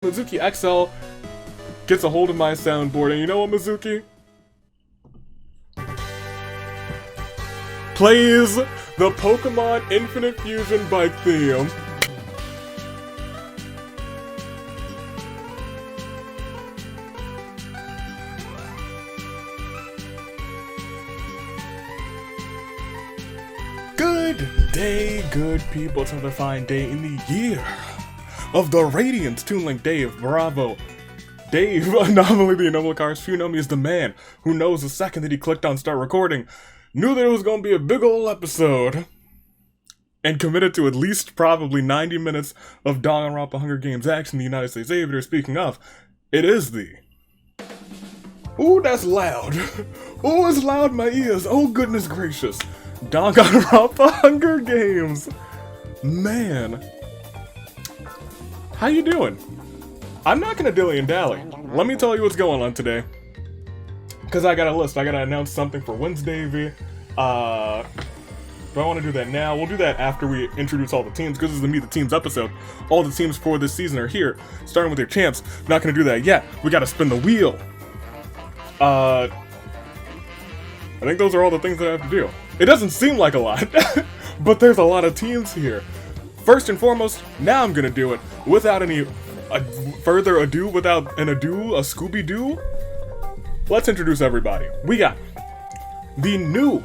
Mizuki XL gets a hold of my soundboard, and you know what, Mizuki? Plays the Pokemon Infinite Fusion bike theme. Good day, good people. It's another fine day in the year of the Radiance. Toon Link Dave, bravo. Dave, anomaly the Anomaly Cars, few know me as the man who knows the second that he clicked on start recording, knew that it was going to be a big ol' episode, and committed to at least probably 90 minutes of Danganronpa Hunger Games action in the United States Aviator. Speaking of, it is the... Ooh, that's loud. Ooh, it's loud in my ears. Oh, goodness gracious. Danganronpa Hunger Games. Man. How you doing? I'm not gonna dilly and dally. Let me tell you what's going on today. Cause I got a list. I gotta announce something for Wednesday, V. Do I want to do that now? We'll do that after we introduce all the teams, because this is the Meet the Teams episode. All the teams for this season are here, starting with their champs. Not gonna do that yet. We gotta spin the wheel. I think those are all the things that I have to do. It doesn't seem like a lot, but there's a lot of teams here. First and foremost, now I'm gonna do it without any further ado, a Scooby-Doo. Let's introduce everybody. We got the new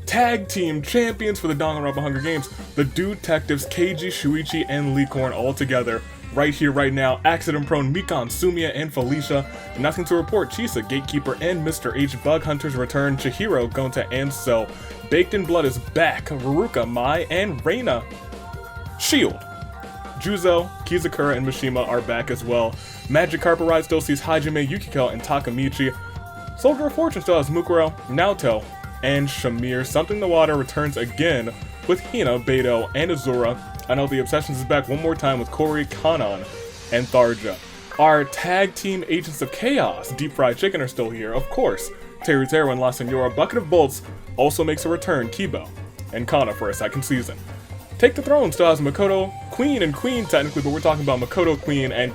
tag team champions for the Danganronpa Hunger Games, the Detectives Keiji, Shuichi, and Licorn all together right here, right now. Accident-prone Mikan, Sumiya, and Felicia. Nothing to report. Chisa, Gatekeeper, and Mr. H. Bug Hunters return. Chihiro, Gonta, and So. Baked in Blood is back. Veruca, Mai, and Reina. Shield. Juzo, Kizakura, and Mishima are back as well. Magic Carpet Ride still sees Hajime, Yukiko, and Takamichi. Soldier of Fortune still has Mukuro, Naoto, and Shamir. Something in the Water returns again with Hina, Beto, and Azura. I know the Obsessions is back one more time with Kori, Kanon, and Tharja. Our tag team Agents of Chaos, Deep Fried Chicken, are still here, of course. Teru and La Senora. Bucket of Bolts also makes a return, Kibo, and Kana for a second season. Take the Throne still has Makoto Queen and Queen technically, but we're talking about Makoto Queen and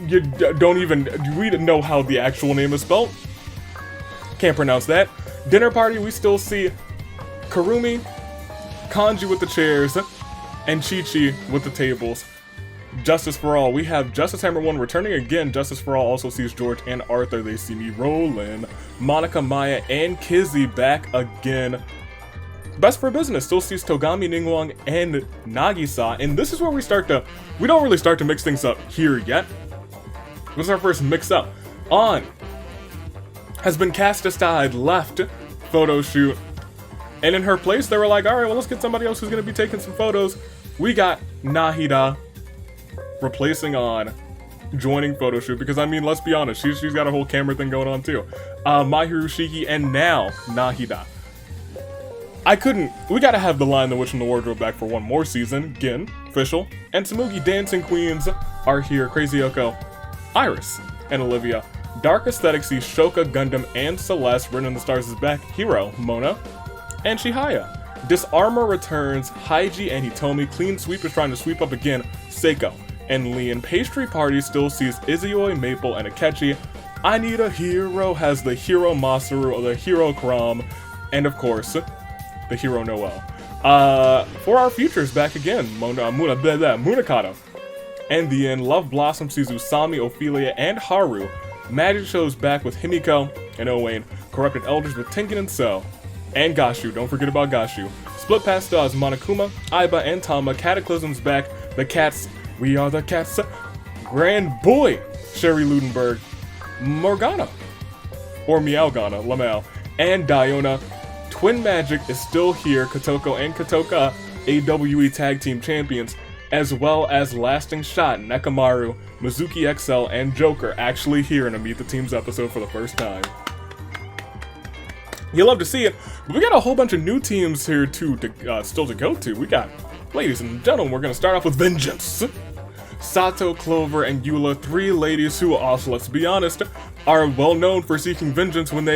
you don't even, we didn't know how the actual name is spelled. Can't pronounce that. Dinner Party, we still see Karumi, Kanji with the chairs, and Chi-Chi with the tables. Justice for All, we have Justice Hammer 1 returning again. Justice for All also sees George and Arthur, they see me rolling. Monica, Maya, and Kizzy back again. Best for Business still sees Togami, Ningguang, and Nagisa, and this is where we don't really start to mix things up here yet. This is our first mix up. On has been cast aside, left photo shoot, and in her place they were like, alright, well, let's get somebody else who's going to be taking some photos. We got Nahida replacing On, joining photo shoot, because I mean, let's be honest, she's got a whole camera thing going on too. Mahiru Shiki, and now Nahida. We gotta have the Lion, the Witch, and the Wardrobe back for one more season. Gin, official, and Tsumugi Dancing Queens are here. Crazy Yoko, Iris, and Olivia. Dark Aesthetic sees Shoka, Gundam, and Celeste. Written in the Stars is back. Hero, Mona, and Shihaya. Disarmor returns. Haiji and Hitomi. Clean Sweep is trying to sweep up again. Seiko and Leon. Pastry Party still sees Izuyoi, Maple, and Akechi. I Need a Hero has the Hero Masaru, or the Hero Kram, and of course, the Hero Noel. For our futures, back again, Munakata. And the end, Love Blossom sees Usami, Ophelia, and Haru. Magic Show's back with Himiko and Owain. Corrupted Elders with Tengen and So. And Gashu, don't forget about Gashu. Split Pass still has Monokuma, Aiba, and Tama. Cataclysm's back. The Cats, we are the Cats. Grand Boy, Sherry Ludenberg. Morgana, or Meowgana, Lamau, and Diona. Twin Magic is still here, Kotoko and Kotoka, AWE Tag Team Champions, as well as Lasting Shot, Nekamaru, Mizuki XL, and Joker actually here in a Meet the Teams episode for the first time. You'll love to see it, but we got a whole bunch of new teams here too still to go to. We got, ladies and gentlemen, we're gonna start off with Vengeance. Sato, Clover, and Eula, three ladies who also, let's be honest, are well known for seeking vengeance when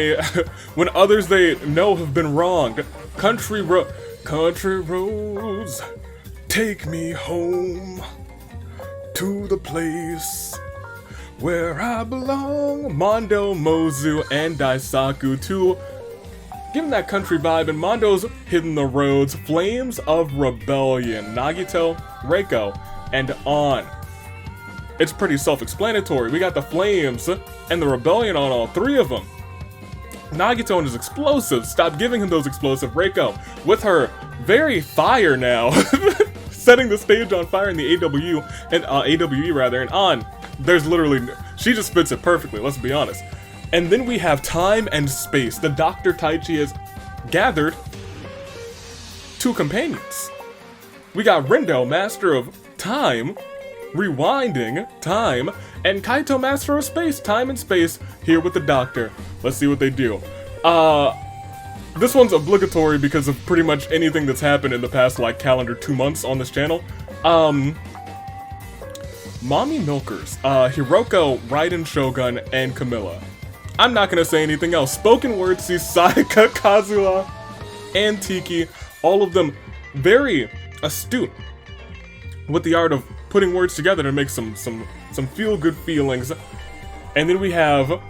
when others they know have been wronged. Country roads, take me home. to the place where I belong. Mondo, Mozu, and Daisaku to give him that country vibe, and Mondo's hitting the roads. Flames of Rebellion, Nagito, Reiko, and On. It's pretty self-explanatory. We got the Flames and the Rebellion on all three of them. Nagito and his explosives. Stop giving him those explosive. Reiko with her very fire now, setting the stage on fire in the AWE rather, and On. There's literally, she just fits it perfectly, let's be honest. And then we have time and space. The Dr. Taichi has gathered two companions. We got Rindo, Master of Time, Rewinding Time, and Kaito, Master of Space, Time and Space, here with the Doctor. Let's see what they do. This one's obligatory because of pretty much anything that's happened in the past, like, calendar 2 months on this channel. Mommy Milkers, Hiroko, Raiden Shogun, and Camilla. I'm not gonna say anything else. Spoken word sees Sayaka, Kazuha, and Tiki, all of them very astute with the art of putting words together to make some feel-good feelings. And then we have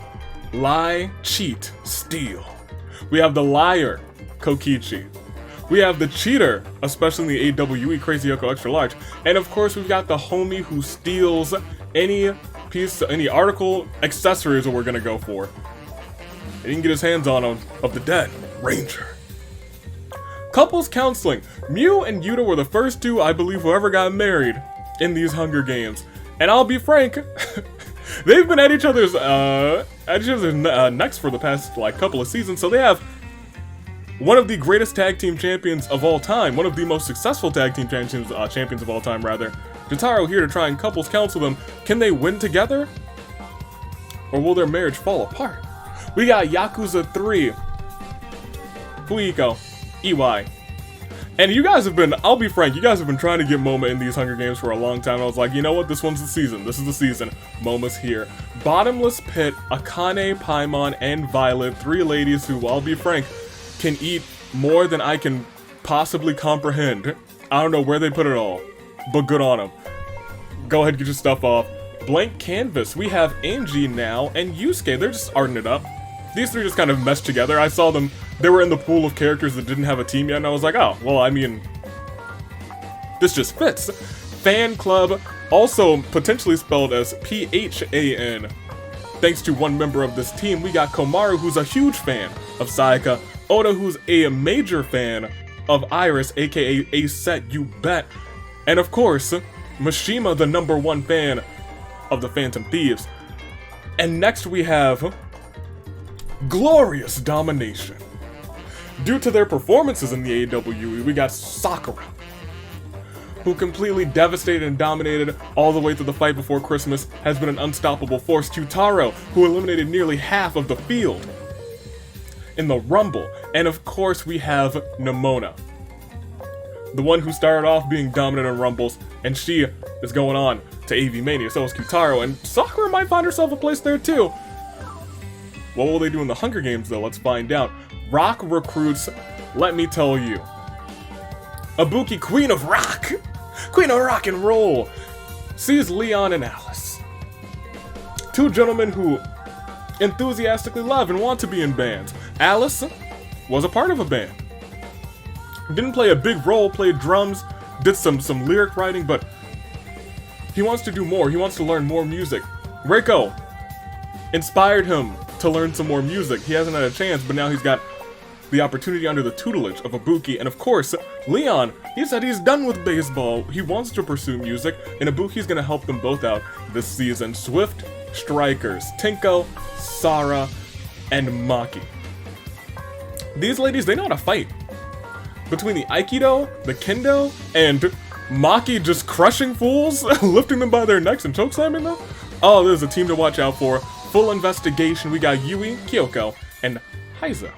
Lie, Cheat, Steal. We have the Liar, Kokichi. We have the Cheater, especially in the AWE Crazy Yoko Extra Large. And of course, we've got the homie who steals any piece, any article, accessories that we're gonna go for. And he can get his hands on them of the dead, Ranger. Couples counseling. Mew and Yuta were the first two, I believe, who ever got married in these Hunger Games. And I'll be frank, they've been at each other's necks for the past, like, couple of seasons, so they have one of the greatest tag team champions of all time, one of the most successful tag team champions of all time, rather. Jotaro here to try and couples counsel them. Can they win together? Or will their marriage fall apart? We got Yakuza 3, Fuiko, EY. And you guys have been, I'll be frank, you guys have been trying to get Moma in these Hunger Games for a long time. I was like, you know what, this one's the season. This is the season. Moma's here. Bottomless Pit, Akane, Paimon, and Violet. Three ladies who, I'll be frank, can eat more than I can possibly comprehend. I don't know where they put it all, but good on them. Go ahead, get your stuff off. Blank canvas. We have Angie now and Yusuke. They're just arting it up. These three just kind of meshed together. I saw them. They were in the pool of characters that didn't have a team yet, and I was like, oh, well, I mean, this just fits. Fan Club, also potentially spelled as PHAN. Thanks to one member of this team, we got Komaru, who's a huge fan of Sayaka, Oda, who's a major fan of Iris, aka Ace Set, you bet, and of course, Mishima, the #1 fan of the Phantom Thieves. And next we have Glorious Domination. Due to their performances in the AWE, we got Sakura, who completely devastated and dominated all the way through the fight before Christmas, has been an unstoppable force. Kyutaro, who eliminated nearly half of the field in the Rumble. And of course we have Nimona, the one who started off being dominant in Rumbles, and she is going on to AV Mania. So is Kyutaro, and Sakura might find herself a place there too. What will they do in the Hunger Games though? Let's find out. Rock recruits, let me tell you. Ibuki, Queen of Rock, Queen of Rock and Roll, sees Leon and Alice. Two gentlemen who enthusiastically love and want to be in bands. Alice was a part of a band. Didn't play a big role, played drums, did some lyric writing, but he wants to do more. He wants to learn more music. Reiko inspired him to learn some more music. He hasn't had a chance, but now he's got the opportunity under the tutelage of Ibuki. And of course, Leon, he said he's done with baseball. He wants to pursue music, and Ibuki's gonna help them both out this season. Swift Strikers, Tinko, Sara, and Maki. These ladies, they know how to fight. Between the Aikido, the Kendo, and Maki just crushing fools, lifting them by their necks and chokeslamming them. Oh, there's a team to watch out for. Full investigation. We got Yui, Kyoko, and Heiza.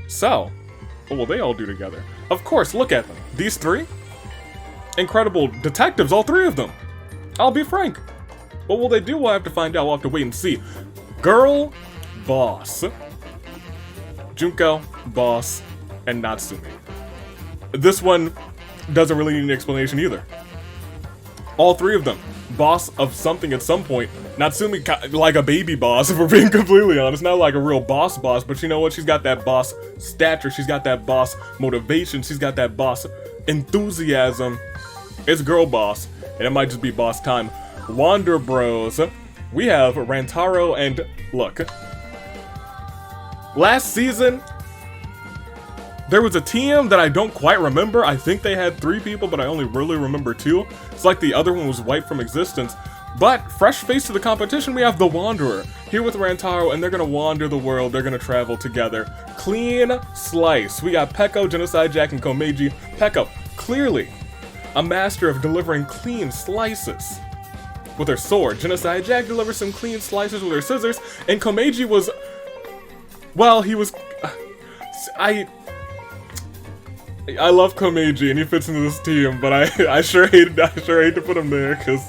So, what will they all do together? Of course, look at them. These three? Incredible detectives, all three of them. I'll be frank. What will they do? We'll have to find out. We'll have to wait and see. Girl Boss. Junko, Boss, and Natsumi. This one doesn't really need an explanation either. All three of them. Boss of something at some point. Natsumi like a baby boss, if we're being completely honest. Not like a real boss, but you know what? She's got that boss stature. She's got that boss motivation. She's got that boss enthusiasm. It's girl boss, and it might just be boss time. Wander Bros. We have Rantaro and look. Last season, there was a team that I don't quite remember. I think they had 3 people, but I only really remember 2. It's like the other one was wiped from existence. But fresh face to the competition, we have the Wanderer here with Rantaro, and they're gonna wander the world. They're gonna travel together. Clean slice. We got Peko, Genocide Jack, and Komeiji. Peko, clearly a master of delivering clean slices with her sword. Genocide Jack delivers some clean slices with her scissors, and Komeiji was, well, he was, I love Komeiji and he fits into this team, but I sure hate to put him there, because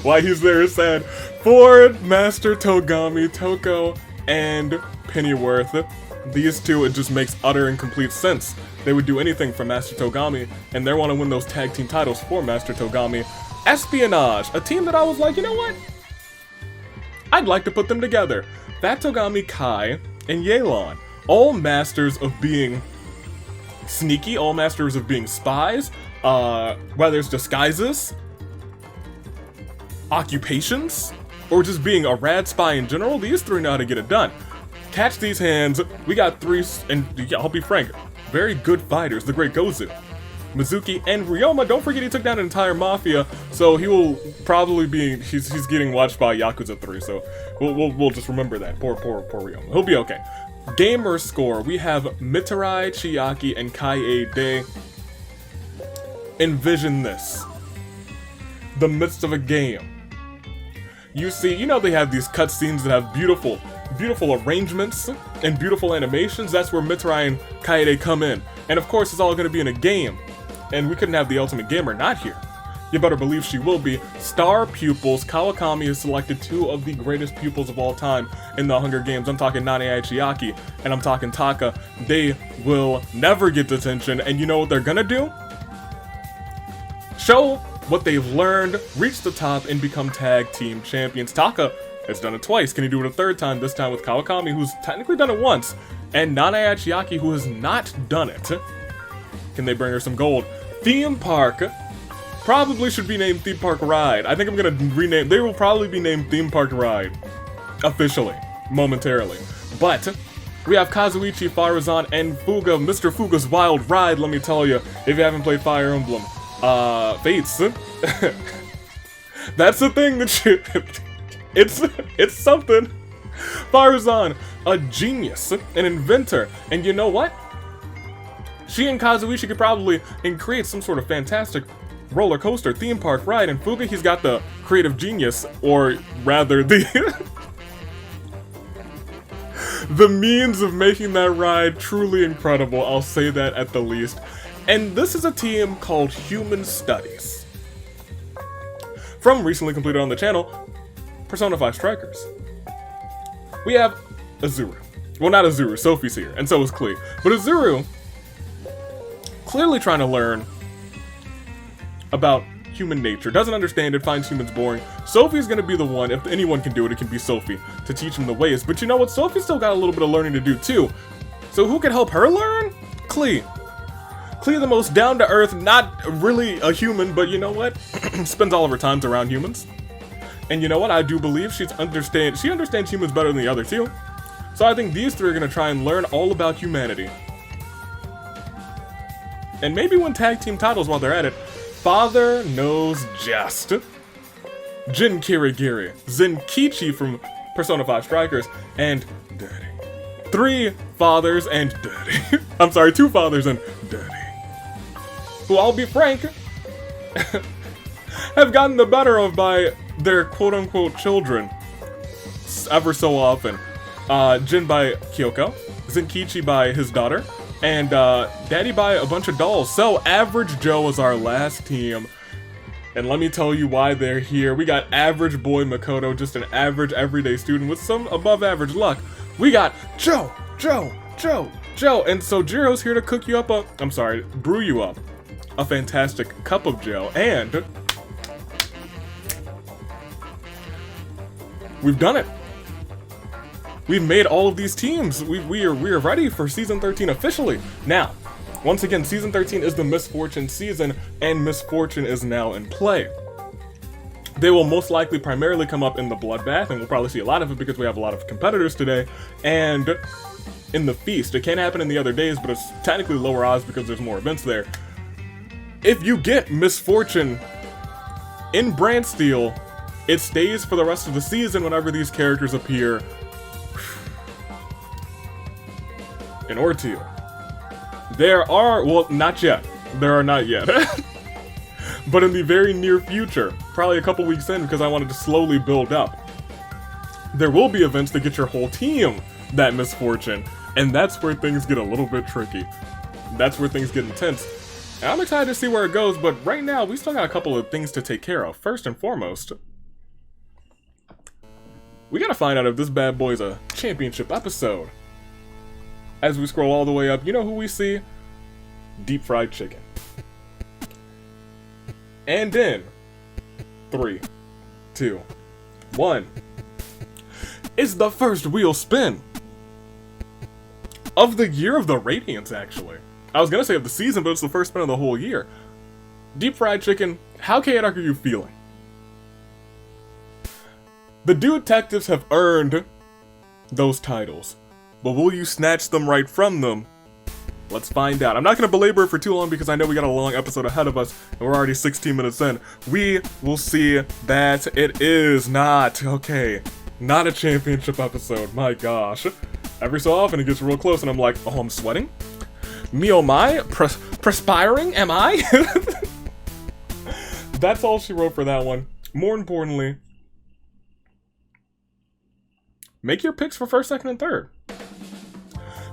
why he's there is sad. For Master Togami, Toko, and Pennyworth, these two, it just makes utter and complete sense. They would do anything for Master Togami, and they want to win those tag team titles for Master Togami. Espionage, a team that I was like, you know what? I'd like to put them together. Fat Togami, Kai, and Yelan, all masters of being sneaky, all masters of being spies, whether it's disguises, occupations, or just being a rad spy in general. These 3 know how to get it done. Catch these hands. We got 3, and yeah, I'll be frank, very good fighters. The Great Gozu, Mizuki, and Ryoma. Don't forget he took down an entire mafia, so he will probably be, he's getting watched by Yakuza 3, so we'll just remember that. Poor Ryoma. He'll be okay. Gamer score, we have Mitarai, Chiaki, and Kaede. Envision this. The midst of a game. You see, you know they have these cutscenes that have beautiful arrangements and beautiful animations. That's where Mitarai and Kaede come in. And of course, it's all going to be in a game. And we couldn't have the Ultimate Gamer not here. You better believe she will be. Star pupils. Kawakami has selected 2 of the greatest pupils of all time in the Hunger Games. I'm talking Nanae Chiaki, and I'm talking Taka. They will never get detention, and you know what they're gonna do? Show what they've learned, reach the top, and become tag team champions. Taka has done it twice. Can he do it a 3rd time? This time with Kawakami, who's technically done it once, and Nanae Chiaki, who has not done it. Can they bring her some gold? Theme Park. Probably should be named Theme Park Ride. I think I'm gonna rename, they will probably be named Theme Park Ride. Officially. Momentarily. But, we have Kazuichi, Farazan, and Fuga. Mr. Fuga's Wild Ride, let me tell you, if you haven't played Fire Emblem. Fates. That's the thing that you, it's something. Farazan, a genius, an inventor, and you know what? She and Kazuichi could probably create some sort of fantastic roller coaster theme park ride, and Fuga, he's got the creative genius, or rather the the means of making that ride truly incredible. I'll say that at the least. And this is a team called Human Studies, from recently completed on the channel, Persona 5 Strikers. We have Azuru. Well, not Azuru, Sophie's here, and so is Klee. But Azuru, clearly trying to learn about human nature, doesn't understand it, finds humans boring. Sophie's gonna be the one, if anyone can do it, it can be Sophie, to teach him the ways. But you know what? Sophie's still got a little bit of learning to do too. So who can help her learn? Klee. Klee, the most down-to-earth, not really a human, but you know what? Spends all of her time around humans. And you know what? I do believe she understands humans better than the other 2. So I think these 3 are gonna try and learn all about humanity. And maybe win tag team titles while they're at it. Father Knows Just. Jin Kirigiri, Zenkichi from Persona 5 Strikers, and Daddy. 3 fathers and Daddy. I'm sorry, 2 fathers and Daddy. Who, I'll be frank, have gotten the better of by their quote-unquote children ever so often. Jin by Kyoko, Zenkichi by his daughter, and Daddy by a bunch of dolls. So Average Joe is our last team, and let me tell you why they're here. We got Average Boy Makoto, just an average everyday student with some above average luck. We got Joe, and so Jiro's here to cook you up brew you up a fantastic cup of Joe, and We've done it. We've made all of these teams. We are ready for Season 13 officially. Now, once again, Season 13 is the Miss Fortune season, and Miss Fortune is now in play. They will most likely primarily come up in the Bloodbath, and we'll probably see a lot of it because we have a lot of competitors today, and in the Feast. It can happen in the other days, but it's technically lower odds because there's more events there. If you get Miss Fortune in Brand Steel, it stays for the rest of the season whenever these characters appear in Ordeal. There are, well, not yet. There are not yet. But in the very near future, probably a couple weeks in because I wanted to slowly build up, there will be events that get your whole team that Miss Fortune, and that's where things get a little bit tricky. That's where things get intense. And I'm excited to see where it goes, but right now, we still got a couple of things to take care of. First and foremost, we gotta find out if this bad boy's a championship episode. As we scroll all the way up, you know who we see? Deep fried chicken. And in 3, 2, 1. It's the first wheel spin of the year of the Radiance, actually. I was gonna say of the season, but it's the first spin of the whole year. Deep fried chicken, how chaotic are you feeling? The detectives have earned those titles, but will you snatch them right from them? Let's find out. I'm not going to belabor it for too long because I know we got a long episode ahead of us and we're already 16 minutes in. We will see that it is not, okay, not a championship episode. My gosh. Every so often it gets real close and I'm like, oh, I'm sweating? Me oh my? Perspiring? Am I? That's all she wrote for that one. More importantly, make your picks for first, second, and third.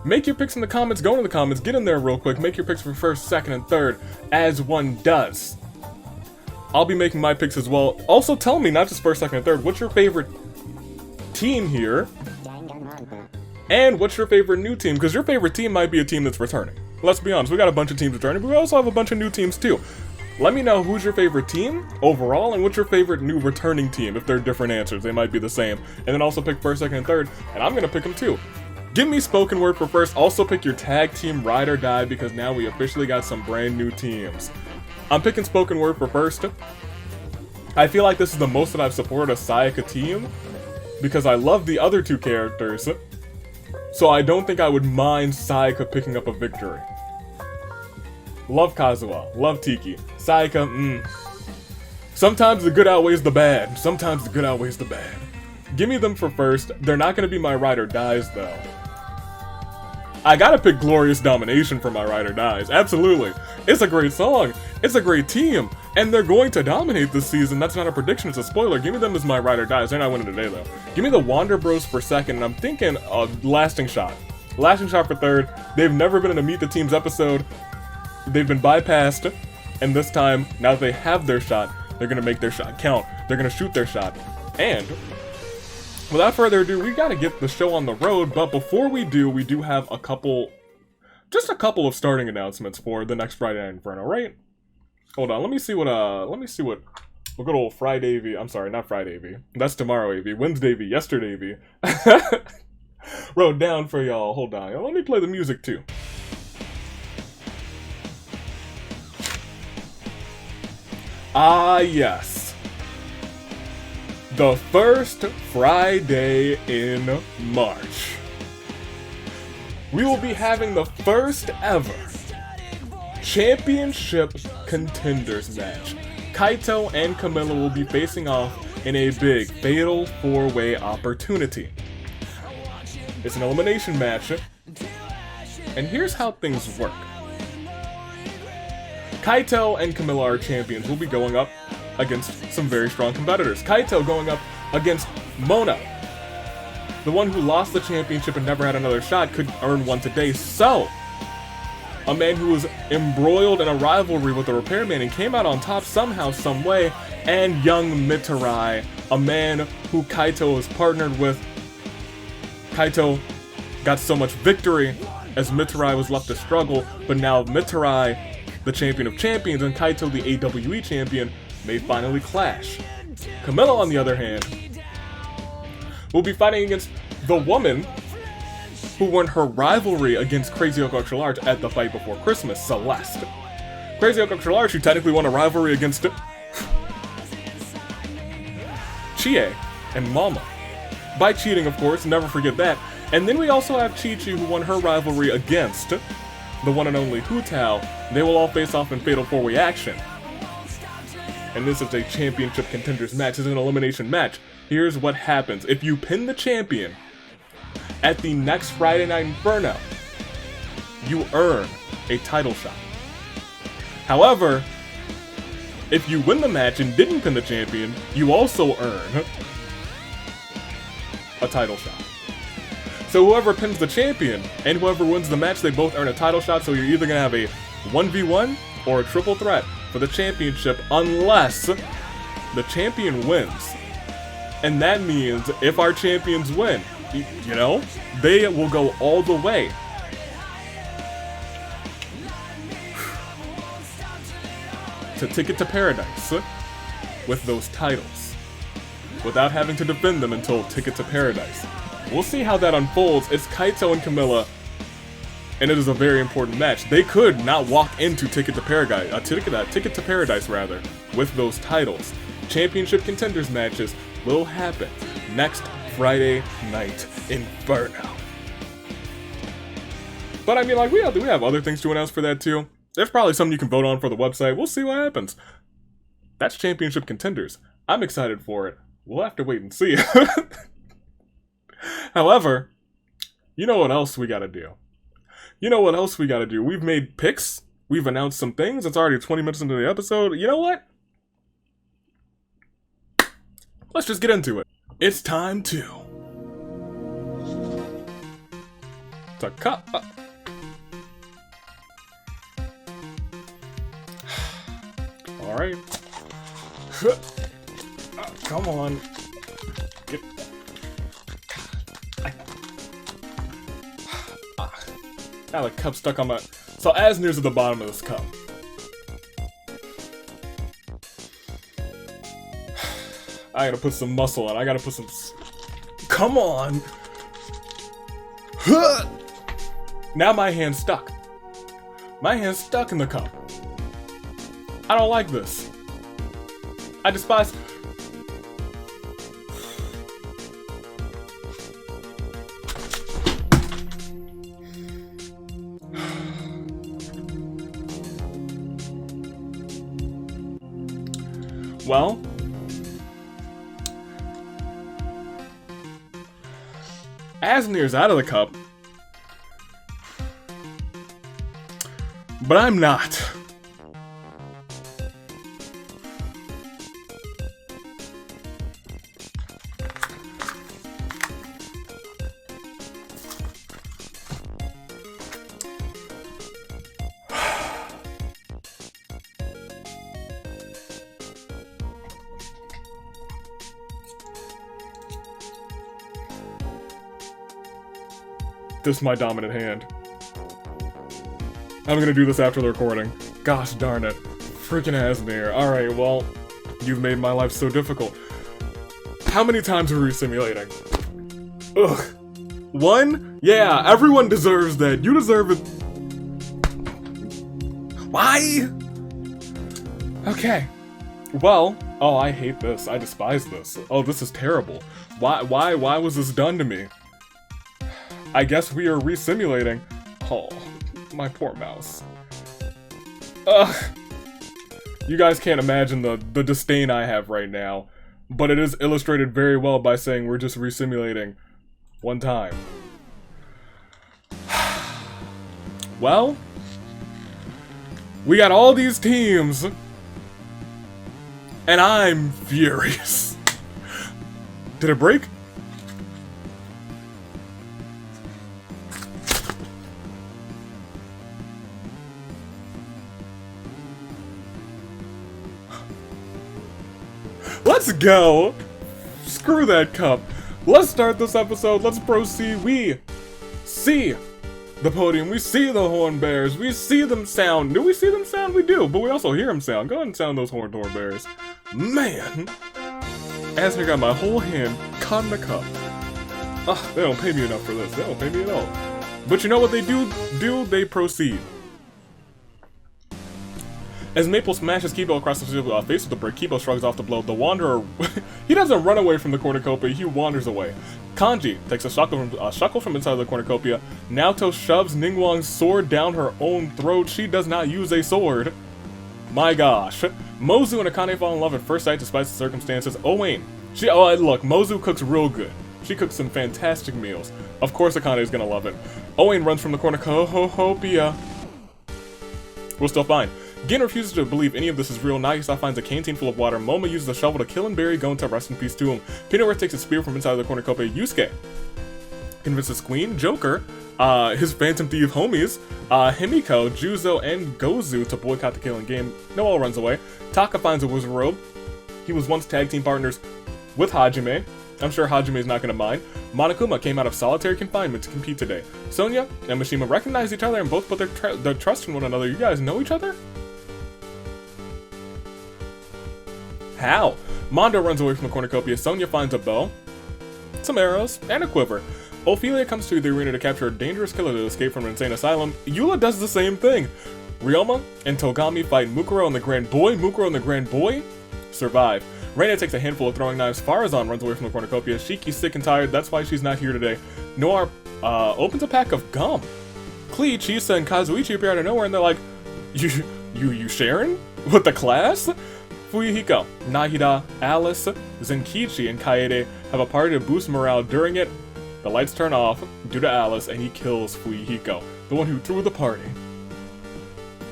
Make your picks in the comments, go into the comments, get in there real quick, make your picks for first, second, and third, as one does. I'll be making my picks as well. Also tell me, not just first, second, and third, what's your favorite team here? And what's your favorite new team? Because your favorite team might be a team that's returning. Let's be honest, we got a bunch of teams returning, but we also have a bunch of new teams too. Let me know who's your favorite team overall, and what's your favorite new returning team. If they're different answers, they might be the same. And then also pick first, second, and third, and I'm gonna pick them too. Give me spoken word for first. Also pick your tag team ride or die because now we officially got some brand new teams. I'm picking spoken word for first. I feel like this is the most that I've supported a Sayaka team because I love the other two characters. So I don't think I would mind Sayaka picking up a victory. Love Kazuha, love Tiki. Sayaka, Sometimes the good outweighs the bad. Sometimes the good outweighs the bad. Give me them for first. They're not going to be my ride or dies though. I gotta pick Glorious Domination for my ride or dies. Absolutely. It's a great song. It's a great team. And they're going to dominate this season. That's not a prediction, it's a spoiler. Give me them as my ride or dies. They're not winning today though. Give me the Wander Bros for second, and I'm thinking Lasting Shot. Lasting Shot for third. They've never been in a Meet the Teams episode. They've been bypassed. And this time, now that they have their shot, they're gonna make their shot count. They're gonna shoot their shot. And without further ado, we gotta get the show on the road, but before we do have just a couple of starting announcements for the next Friday Night Inferno, right? Hold on, let me see what good old Friday V, I'm sorry, not Friday V, that's tomorrow AV, Wednesday V, yesterday V, wrote down for y'all. Hold on, let me play the music too. Ah, yes. The first Friday in March, we will be having the first ever championship contenders match. Kaito and Camilla will be facing off in a big fatal 4-way opportunity. It's an elimination match, and here's how things work. Kaito and Camilla are champions. We'll be going up against some very strong competitors. Kaito going up against Mona. The one who lost the championship and never had another shot could earn one today. So, a man who was embroiled in a rivalry with the repairman and came out on top somehow, some way, and young Mitarai, a man who Kaito was partnered with. Kaito got so much victory as Mitarai was left to struggle, but now Mitarai, the champion of champions, and Kaito, the AWE champion, may finally clash. Camilla, on the other hand, will be fighting against the woman who won her rivalry against Crazy Yoko Extra Large at the fight before Christmas, Celeste. Crazy Yoko Extra Large, who technically won a rivalry against Chie and Mama. By cheating, of course, never forget that. And then we also have Chi-Chi, who won her rivalry against the one and only Hu Tao. They will all face off in Fatal 4-Way action. And this is a championship contenders match. This is an elimination match. Here's what happens. If you pin the champion at the next Friday Night Inferno, you earn a title shot. However, if you win the match and didn't pin the champion, you also earn a title shot. So whoever pins the champion and whoever wins the match, they both earn a title shot, so you're either going to have a 1v1 or a triple threat for the championship unless the champion wins. And that means if our champions win, you know, they will go all the way to Ticket to Paradise with those titles without having to defend them until Ticket to Paradise. We'll see how that unfolds. It's Kaito and Camilla, and it is a very important match. They could not walk into Ticket to Paradise, Ticket to Paradise rather, with those titles. Championship contenders matches will happen next Friday Night Inferno. But I mean, like, we have other things to announce for that too. There's probably something you can vote on for the website. We'll see what happens. That's championship contenders. I'm excited for it. We'll have to wait and see. However, you know what else we gotta do? We've made picks. We've announced some things. It's already 20 minutes into the episode. You know what? Let's just get into it. It's time to cut. Alright. Come on. Get. Got a cup stuck on my. So Asnir's at the bottom of this cup. I gotta put some muscle on. I gotta put some. Come on! Now my hand's stuck. My hand's stuck in the cup. I don't like this. I despise. Well, Asnir's out of the cup, but I'm not. This is my dominant hand. I'm gonna do this after the recording. Gosh darn it. Freaking Asnir. Alright, well, you've made my life so difficult. How many times are we simulating? Ugh. One? Yeah, everyone deserves that. You deserve it. Why? Okay. Well, oh, I hate this. I despise this. Oh, this is terrible. Why was this done to me? I guess we are resimulating. Oh, my poor mouse. Ugh. You guys can't imagine the disdain I have right now, but it is illustrated very well by saying we're just resimulating one time. Well, we got all these teams, and I'm furious. Did it break? Let's go! Screw that cup. Let's start this episode. Let's proceed. We see the podium. We see the horn bears. We see them sound. Do we see them sound? We do, but we also hear them sound. Go ahead and sound those horn bears. Man! Asnir got my whole hand caught in the cup. Ugh, they don't pay me enough for this. They don't pay me at all. But you know what they do? They proceed. As Maple smashes Kibo across the face with the brick, Kibo shrugs off the blow. The Wanderer, he doesn't run away from the cornucopia, he wanders away. Kanji takes a shuckle from inside the cornucopia. Naoto shoves Ningguang's sword down her own throat. She does not use a sword. My gosh. Mozu and Akane fall in love at first sight despite the circumstances. Owain. Look, Mozu cooks real good. She cooks some fantastic meals. Of course Akane is gonna love it. Owain runs from the cornucopia. We're still fine. Gin refuses to believe any of this is real. Nagisa finds a canteen full of water. Moma uses a shovel to kill and bury Gonta, rest in peace to him. Pinaware takes a spear from inside the cornucopia. Yusuke convinces Queen, Joker, his Phantom Thief homies, Himiko, Juzo, and Gozu to boycott the killing game. Noel runs away. Taka finds a wizard robe. He was once tag team partners with Hajime. I'm sure Hajime is not going to mind. Monokuma came out of solitary confinement to compete today. Sonya and Mishima recognize each other and both put their trust in one another. You guys know each other? How? Mondo runs away from the cornucopia. Sonya finds a bow, some arrows, and a quiver. Ophelia comes to the arena to capture a dangerous killer to escape from an insane asylum. Eula does the same thing. Ryoma and Togami fight Mukuro and the Grand Boy. Mukuro and the Grand Boy survive. Reina takes a handful of throwing knives. Farazan runs away from the cornucopia. Shiki's sick and tired. That's why she's not here today. Noir opens a pack of gum. Klee, Chisa, and Kazuichi appear out of nowhere and they're like, You sharing? With the class? Fuyuhiko, Nahida, Alice, Zenkichi, and Kaede have a party to boost morale. During it, the lights turn off due to Alice, and he kills Fuyuhiko, the one who threw the party.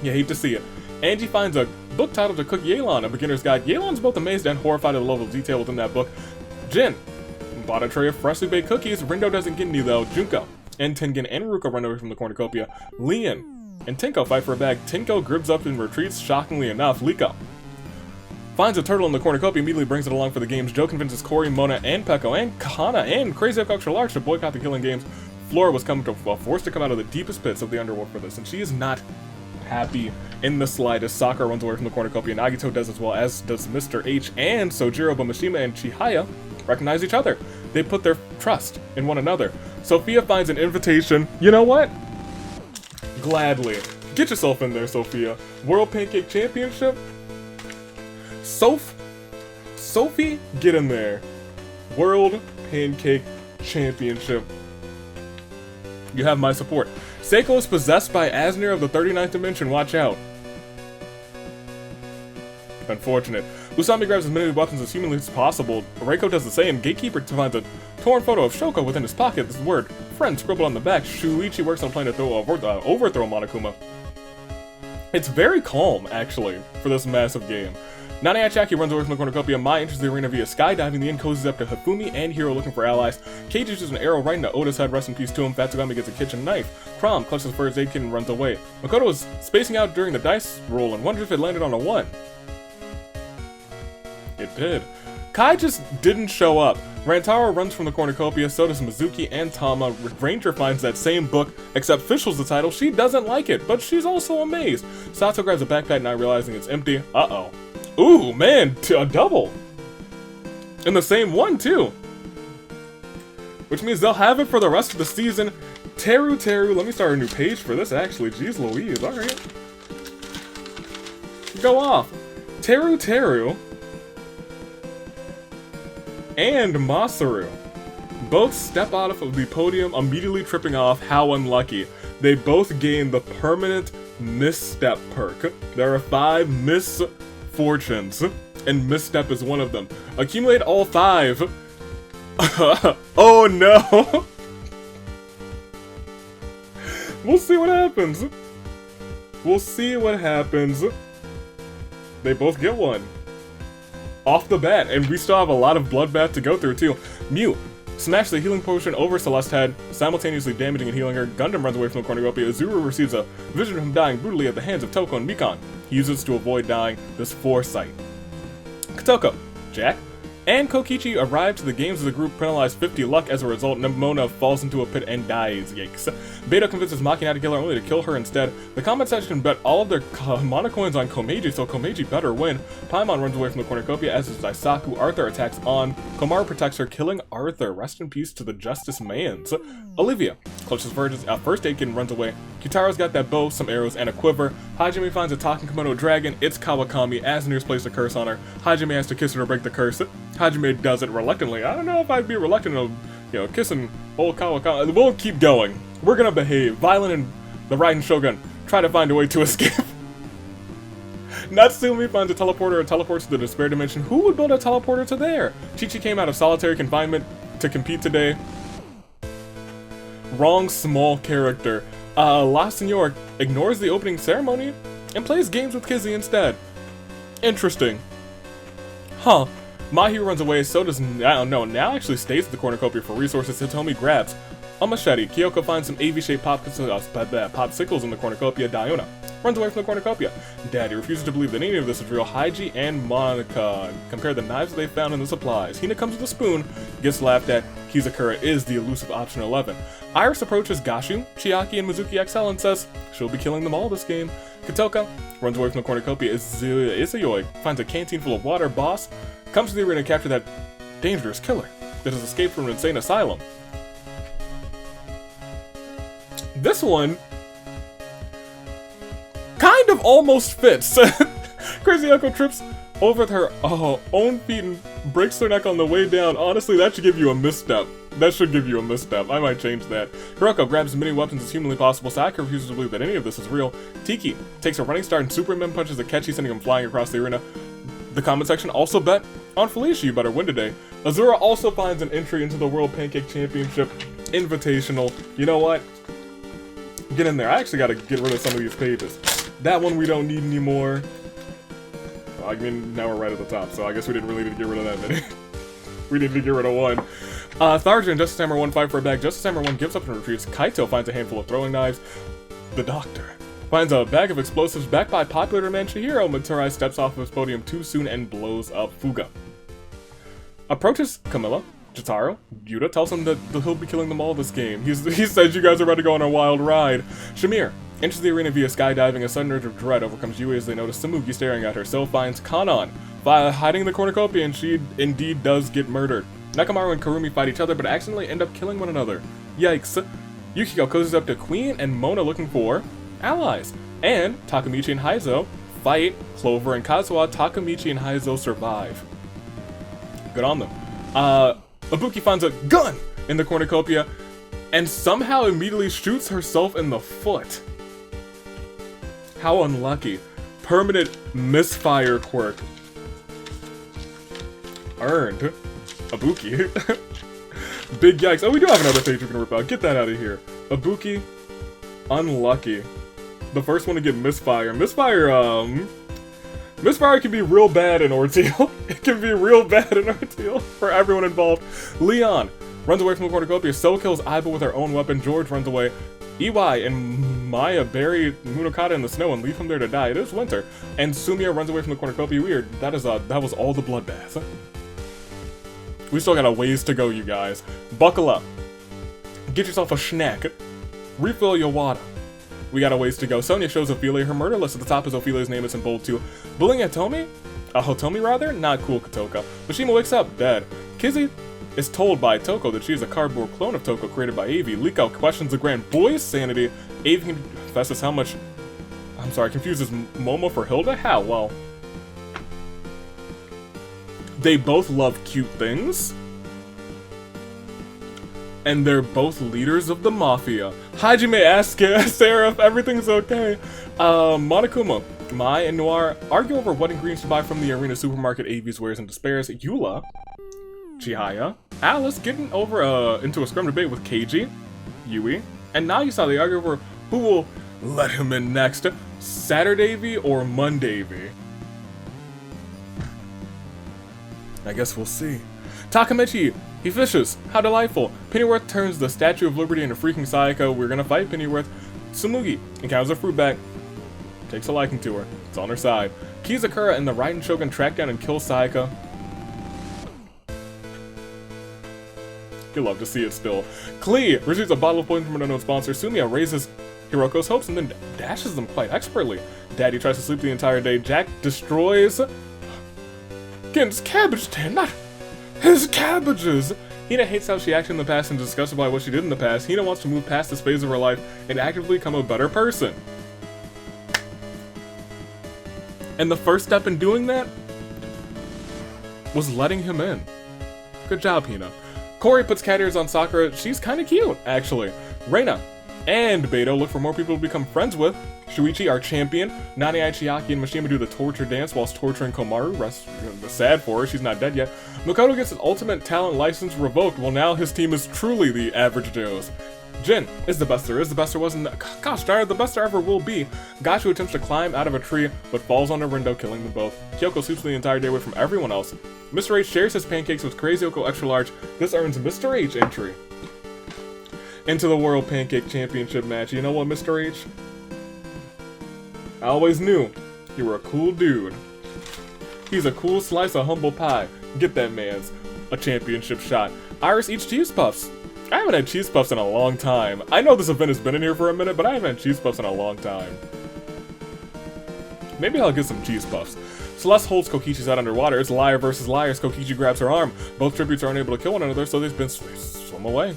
You hate to see it. Angie finds a book titled To Cook Yelan, a beginner's guide. Yelan's both amazed and horrified at the level of detail within that book. Jin bought a tray of freshly baked cookies. Rindo doesn't get any though. Junko and Tengen and Ruka run away from the cornucopia. Lian and Tinko fight for a bag. Tinko gribs up and retreats, shockingly enough. Liko finds a turtle in the cornucopia, immediately brings it along for the games. Joe convinces Cory, Mona, and Peko, and Kahana, and Crazy Extra Large to boycott the killing games. Flora was forced to come out of the deepest pits of the underworld for this, and she is not happy in the slightest. Sakura runs away from the cornucopia, Nagito does as well, as does Mr. H, and Sojiro, but Mishima and Chihaya recognize each other. They put their trust in one another. Sophia finds an invitation. You know what? Gladly. Get yourself in there, Sophia. World Pancake Championship? Sophie, get in there. World Pancake Championship. You have my support. Seiko is possessed by Asnir of the 39th dimension. Watch out. Unfortunate. Usami grabs as many weapons as humanly as possible. Reiko does the same. Gatekeeper finds a torn photo of Shoko within his pocket. This word, friend, scribbled on the back. Shuichi works on a plan to overthrow Monokuma. It's very calm, actually, for this massive game. Nane Achaki runs away from the cornucopia. Mai enters the arena via skydiving. The end cozies up to Hifumi and Hiro looking for allies. Keiji uses an arrow right into Oda's head. Rest in peace to him. Fatsugami gets a kitchen knife. Crom clutches the first aid kit and runs away. Makoto was spacing out during the dice roll and wonders if it landed on a 1. It did. Kai just didn't show up. Rantaro runs from the cornucopia, so does Mizuki and Tama. Ranger finds that same book, except Fischl's the title. She doesn't like it, but she's also amazed. Sato grabs a backpack, not realizing it's empty. Uh-oh. Ooh, man, a double. And the same one, too. Which means they'll have it for the rest of the season. Teru, let me start a new page for this, actually. Jeez Louise, alright. Go off. Teru, and Masaru both step out of the podium, immediately tripping off. How unlucky. They both gain the permanent misstep perk. There are 5 misfortunes, and misstep is one of them. Accumulate all 5. Oh no! We'll see what happens. We'll see what happens. They both get one. Off the bat, and we still have a lot of bloodbath to go through too. Mew smash the healing potion over Celeste's head, simultaneously damaging and healing her. Gundam runs away from the cornucopia. Azuru receives a vision of him dying brutally at the hands of Toko and Mikon. He uses to avoid dying. This foresight. Kotoko, Jack, and Kokichi arrive to the games as a group penalized 50 luck. As a result, Mona falls into a pit and dies. Yikes. Beto convinces Maki not to kill her, only to kill her instead. The comment section bet all of their mana coins on Komeiji, so Komeiji better win. Paimon runs away from the cornucopia, as does Daisaku. Arthur attacks on. Komaru protects her, killing Arthur. Rest in peace to the Justice Mans. Olivia clutches Virgin's first aid kit and runs away. Kitaro's got that bow, some arrows, and a quiver. Hajime finds a talking Komodo dragon. It's Kawakami. Asnir's placed a curse on her. Hajime has to kiss her to break the curse. Hajime does it reluctantly. I don't know if I'd be reluctant of, kissing old Kawakami. We'll keep going. We're gonna behave. Violent and the Raiden Shogun try to find a way to escape. Natsumi finds a teleporter and teleports to the Despair Dimension. Who would build a teleporter to there? Chi-Chi came out of solitary confinement to compete today. Wrong small character. La Senor ignores the opening ceremony and plays games with Kizzy instead. Interesting. Huh. Mahi runs away, so does now actually stays at the cornucopia for resources. Hitomi grabs a machete. Kyoko finds some AV-shaped popsicles in the cornucopia. Diona runs away from the cornucopia. Daddy refuses to believe that any of this is real. Haiji and Monica compare the knives they found in the supplies. Hina comes with a spoon, gets laughed at. Kizakura is the elusive option 11. Iris approaches Gashu, Chiaki, and Mizuki XL and says she'll be killing them all this game. Katoka runs away from the cornucopia. Isayoi finds a canteen full of water. Boss comes to the arena to capture that dangerous killer that has escaped from an insane asylum. This one kind of almost fits. Crazy Echo trips over her own feet and breaks her neck on the way down. Honestly, that should give you a misstep. I might change that. Hiroko grabs as many weapons as humanly possible. Sayaka refuses to believe that any of this is real. Tiki takes a running start and Superman punches Akechi, sending him flying across the arena. The comment section also bet on Felicia, you better win today. Azura also finds an entry into the World Pancake Championship Invitational. You know what? Get in there. I actually gotta get rid of some of these pages. That one we don't need anymore. I mean, now we're right at the top, so I guess we didn't really need to get rid of that many. We need to get rid of one. Tharja and Justice Hammer 1 fight for a bag. Justice Hammer 1 gives up and retreats. Kaito finds a handful of throwing knives. The Doctor finds a bag of explosives backed by popular demand. Chihiro Matsurai steps off of his podium too soon and blows up. Fuga approaches Camilla. Jotaro, Yuta tells him that he'll be killing them all this game. He says you guys are about to go on a wild ride. Shamir enters the arena via skydiving. A sudden urge of dread overcomes Yui as they notice Samugi staring at her. So finds Kanon hiding in the cornucopia, and she indeed does get murdered. Nakamaru and Karumi fight each other, but accidentally end up killing one another. Yikes. Yukiko cozies up to Queen and Mona looking for allies. And Takamichi and Heizo fight Clover and Kazuha. Takamichi and Heizo survive. Good on them. Ibuki finds a gun in the cornucopia and somehow immediately shoots herself in the foot. How unlucky. Permanent misfire quirk. Earned. Ibuki. Big yikes. Oh, we do have another page we can rip out. Get that out of here. Ibuki. Unlucky. The first one to get misfire. Misfire can be real bad in Ordeal. It can be real bad in Ordeal for everyone involved. Leon runs away from the cornucopia. So kills Aiba with her own weapon. George runs away. Iwai and Maya bury Munokata in the snow and leave him there to die. It is winter. And Sumiya runs away from the cornucopia. Weird. That was all the bloodbath. We still got a ways to go, you guys. Buckle up. Get yourself a snack. Refill your water. We got a ways to go. Sonia shows Ophelia her murder list. At the top is Ophelia's name. It's in bold too. Bullying Hitomi? Hotomi rather? Not cool, Katoka. Mishima wakes up, dead. Kizzy is told by Toko that she is a cardboard clone of Toko created by Avi. Liko questions the grand boy's sanity. Avi confesses confuses Momo for Hilda? How? Well, they both love cute things. And they're both leaders of the Mafia. Hajime asks Sarah if everything's okay. Monokuma, Mai, and Noir argue over what ingredients to buy from the arena supermarket Avi's wears and despairs. Eula, Chihaya, Alice getting into a scrum debate with Keiji, Yui, and Nagisa. They argue over who will let him in next, Saturday V or Monday V. I guess we'll see. Takamichi, he fishes. How delightful. Pennyworth turns the Statue of Liberty into freaking Sayaka. We're gonna fight Pennyworth. Tsumugi encounters a fruit bag. Takes a liking to her. It's on her side. Kizakura and the Raiden Shogun track down and kill Sayaka. You love to see it still. Klee receives a bottle of poison from an unknown sponsor. Sumiya raises Hiroko's hopes and then dashes them quite expertly. Daddy tries to sleep the entire day. Jack destroys Gen's cabbage stand, not his cabbages! Hina hates how she acted in the past and is disgusted by what she did in the past. Hina wants to move past this phase of her life and actively become a better person. And the first step in doing that was letting him in. Good job, Hina. Corey puts cat ears on Sakura. She's kinda cute, actually. Reina and Beto look for more people to become friends with. Shuichi, our champion. Nani, Chiaki, and Mishima do the torture dance whilst torturing Komaru. Sad for her, she's not dead yet. Makoto gets his ultimate talent license revoked. Well, now his team is truly the average Joes. Jin is the best there is, the best there was, and gosh darn it, the best there ever will be. Gashu attempts to climb out of a tree, but falls on a window, killing them both. Kyoko sleeps the entire day away from everyone else. Mr. H shares his pancakes with Crazy Oko Extra Large. This earns Mr. H entry into the World Pancake Championship match. You know what, Mr. H? I always knew you were a cool dude. He's a cool slice of humble pie. Get that man's a championship shot. Iris eats cheese puffs. I haven't had cheese puffs in a long time. I know this event has been in here for a minute, but I haven't had cheese puffs in a long time. Maybe I'll get some cheese puffs. Celeste holds Kokichi's head underwater. It's liar versus liars. Kokichi grabs her arm. Both tributes are unable to kill one another, so they've been swim away.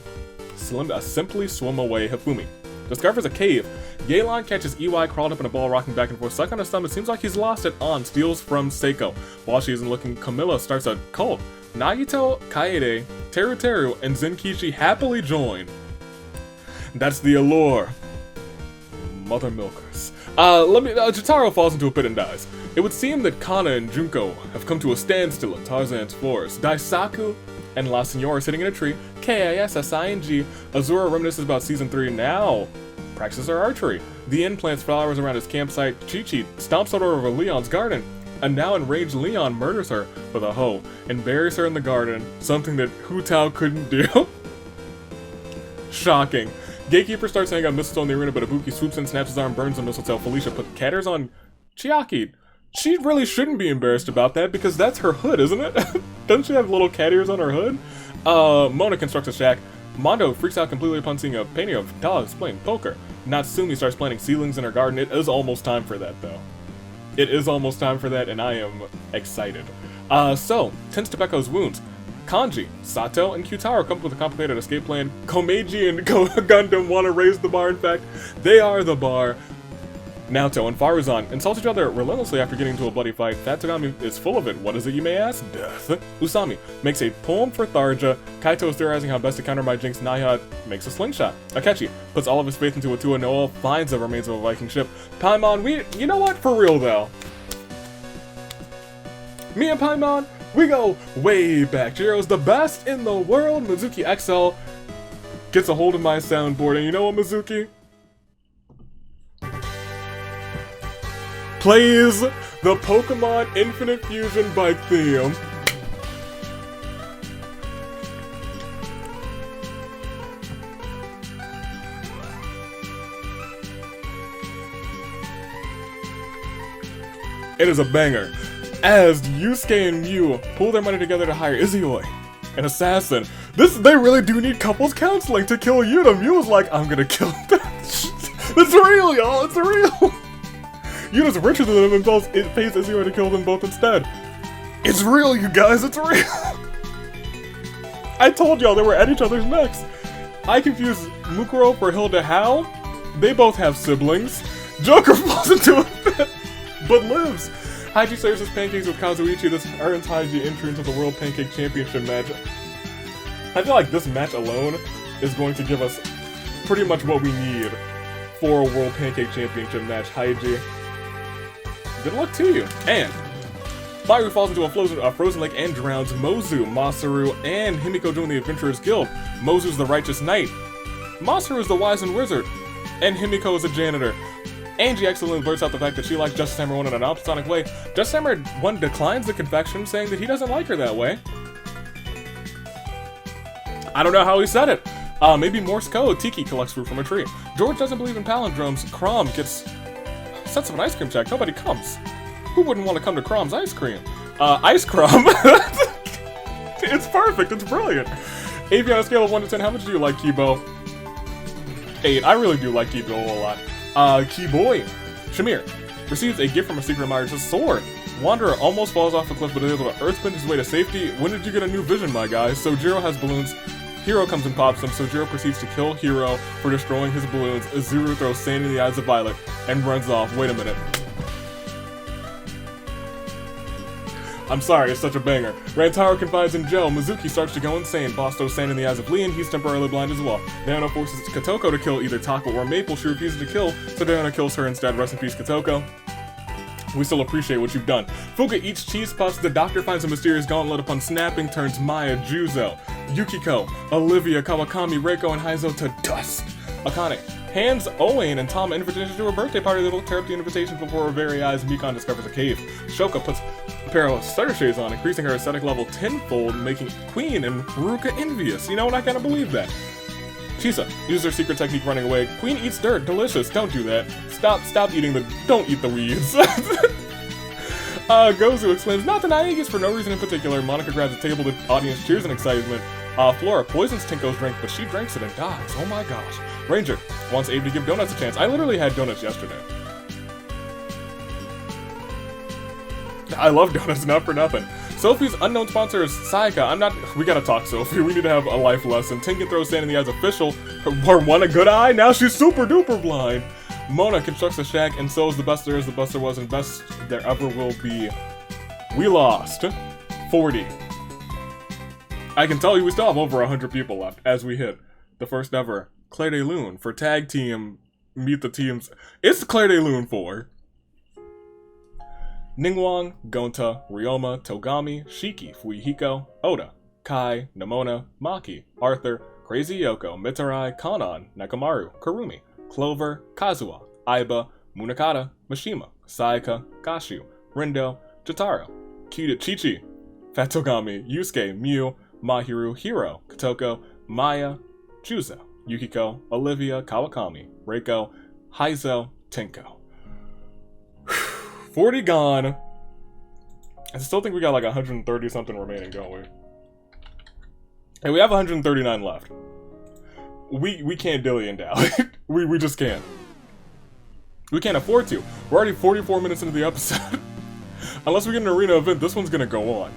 Simply swim away. Hifumi discovers a cave. Yelan catches EY crawled up in a ball, rocking back and forth, stuck on his thumb. It seems like he's lost it. On steals from Seiko. While she isn't looking, Camilla starts a cult. Nagito, Kaede, Teru, and Zenkichi happily join. That's the allure. Mother milkers. Jotaro falls into a pit and dies. It would seem that Kana and Junko have come to a standstill in Tarzan's forest. Daisaku and La Senora sitting in a tree. KISSING. Azura reminisces about season 3 now. Practices her archery. The inn plants flowers around his campsite. Chi-Chi stomps out over Leon's garden. A now enraged Leon murders her with a hoe and buries her in the garden, something that Hu Tao couldn't do. Shocking. Gatekeeper starts hanging out mistletoe in the arena, but Ibuki swoops in, snaps his arm, burns the mistletoe. Felicia put cat ears on Chiaki. She really shouldn't be embarrassed about that because that's her hood, isn't it? Doesn't she have little cat ears on her hood? Mona constructs a shack. Mondo freaks out completely upon seeing a painting of dogs playing poker. Natsumi starts planting seedlings in her garden. It is almost time for that, though. It is almost time for that, and I am excited. So, tends to Beko's wounds. Kanji, Sato, and Kyutaro come up with a complicated escape plan. Komeiji and Gundam want to raise the bar. In fact, they are the bar. Naoto and Faruzan insult each other relentlessly after getting into a bloody fight. Tatsugami is full of it. What is it, you may ask? Death. Usami makes a poem for Tharja. Kaito is theorizing how best to counter my jinx. Naya makes a slingshot. Akechi puts all of his faith into Atua. Noah finds the remains of a Viking ship. Paimon, you know what? For real, though. Me and Paimon, we go way back. Jiro's the best in the world. Mizuki XL gets a hold of my soundboard. And you know what, Mizuki? Plays the Pokemon Infinite Fusion bike theme. It is a banger. As Yusuke and Mew pull their money together to hire Izuoi, an assassin. They really do need couples counseling to kill Yuta. Mew was like, I'm gonna kill them. It's real, y'all. It's real. Yuta's richer than them and pays Izuoi to kill them both instead. It's real, you guys, it's real! I told y'all they were at each other's necks. I confused Mukuro for Hilda How. They both have siblings. Joker falls into a pit, but lives. Haiji serves his pancakes with Kazuichi. This earns Haiji entry into the World Pancake Championship match. I feel like this match alone is going to give us pretty much what we need for a World Pancake Championship match. Haiji, good luck to you. And Maru falls into a frozen lake and drowns. Mozu, Masaru, and Himiko join the Adventurers Guild. Mozu's the righteous knight. Masaru is the wizened wizard. And Himiko is a janitor. Angie excellently blurts out the fact that she likes Justice Hammer 1 in an opsonic way. Justice Hammer 1 declines the confession, saying that he doesn't like her that way. I don't know how he said it. Maybe Morse code. Tiki collects fruit from a tree. George doesn't believe in palindromes. Crom gets sets of an ice cream check. Nobody comes. Who wouldn't want to come to Crom's ice cream? Ice Crom. It's perfect. It's brilliant. AP on a scale of 1 to 10, how much do you like Kibo? 8. I really do like Kibo a whole lot. Keyboy. Shamir receives a gift from a secret admirer's sword. Wanderer almost falls off a cliff but is able to earthbend his way to safety. When did you get a new vision, my guy? Sojiro has balloons. Hero comes and pops them. Sojiro proceeds to kill Hero for destroying his balloons. Azuru throws sand in the eyes of Violet and runs off. Wait a minute. I'm sorry, it's such a banger. Rantaro confides in Joe. Mizuki starts to go insane. Boss throws sand in the eyes of Lee and he's temporarily blind as well. Diana forces Kotoko to kill either Tako or Maple. She refuses to kill, so Diana kills her instead. Rest in peace, Kotoko. We still appreciate what you've done. Fuga eats cheese puffs. The doctor finds a mysterious gauntlet upon snapping, turns Maya, Juzo, Yukiko, Olivia, Kawakami, Reiko, and Heizo to dust. Akane hands Owain and Tom an invitation to a birthday party that will tear up the invitation before her very eyes. Mikon discovers a cave. Shoka puts a pair of stutter shades on, increasing her aesthetic level tenfold, making Queen and Ruka envious. You know what? I kind of believe that. Chisa uses her secret technique running away. Queen eats dirt. Delicious. Don't do that. Stop eating the... Don't eat the weeds. Gozu exclaims, not the Naegis for no reason in particular. Monica grabs a table. The audience cheers in excitement. Flora poisons Tinko's drink, but she drinks it and dies. Oh my gosh. Ranger wants Abe to give donuts a chance. I literally had donuts yesterday. I love donuts, not for nothing. Sophie's unknown sponsor is Sayaka. We gotta talk, Sophie. We need to have a life lesson. Tinkin throws sand in the eyes of Fischl. Her one a good eye, now she's super duper blind. Mona constructs a shack, and so is the best there is, the best there was, and best there ever will be. We lost 40. I can tell you we still have over 100 people left as we hit the first ever Claire de Lune for tag team meet the teams. It's Claire de Lune 4. Ningguang, Gonta, Ryoma, Togami, Shiki, Fuihiko, Oda, Kai, Nemona, Maki, Arthur, Crazy Yoko, Mitarai, Kanan, Nekamaru, Karumi, Clover, Kazuha, Aiba, Munakata, Mishima, Sayaka, Kashu, Rindo, Jotaro, Chichi, Fatogami, Yusuke, Miu, Mahiru, Hiro, Kotoko, Maya, Juzo, Yukiko, Olivia, Kawakami, Reiko, Heizo, Tinko. 40 gone. I still think we got like 130 something remaining, don't we? And we have 139 left. We can't dilly and dally. we just can't. We can't afford to. We're already 44 minutes into the episode. Unless we get an arena event, this one's gonna go on.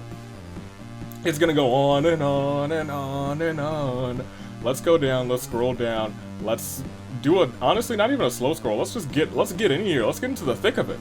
It's gonna go on and on and on and on. Let's go down, let's scroll down. Let's do a, honestly, not even a slow scroll. Let's get in here. Let's get into the thick of it.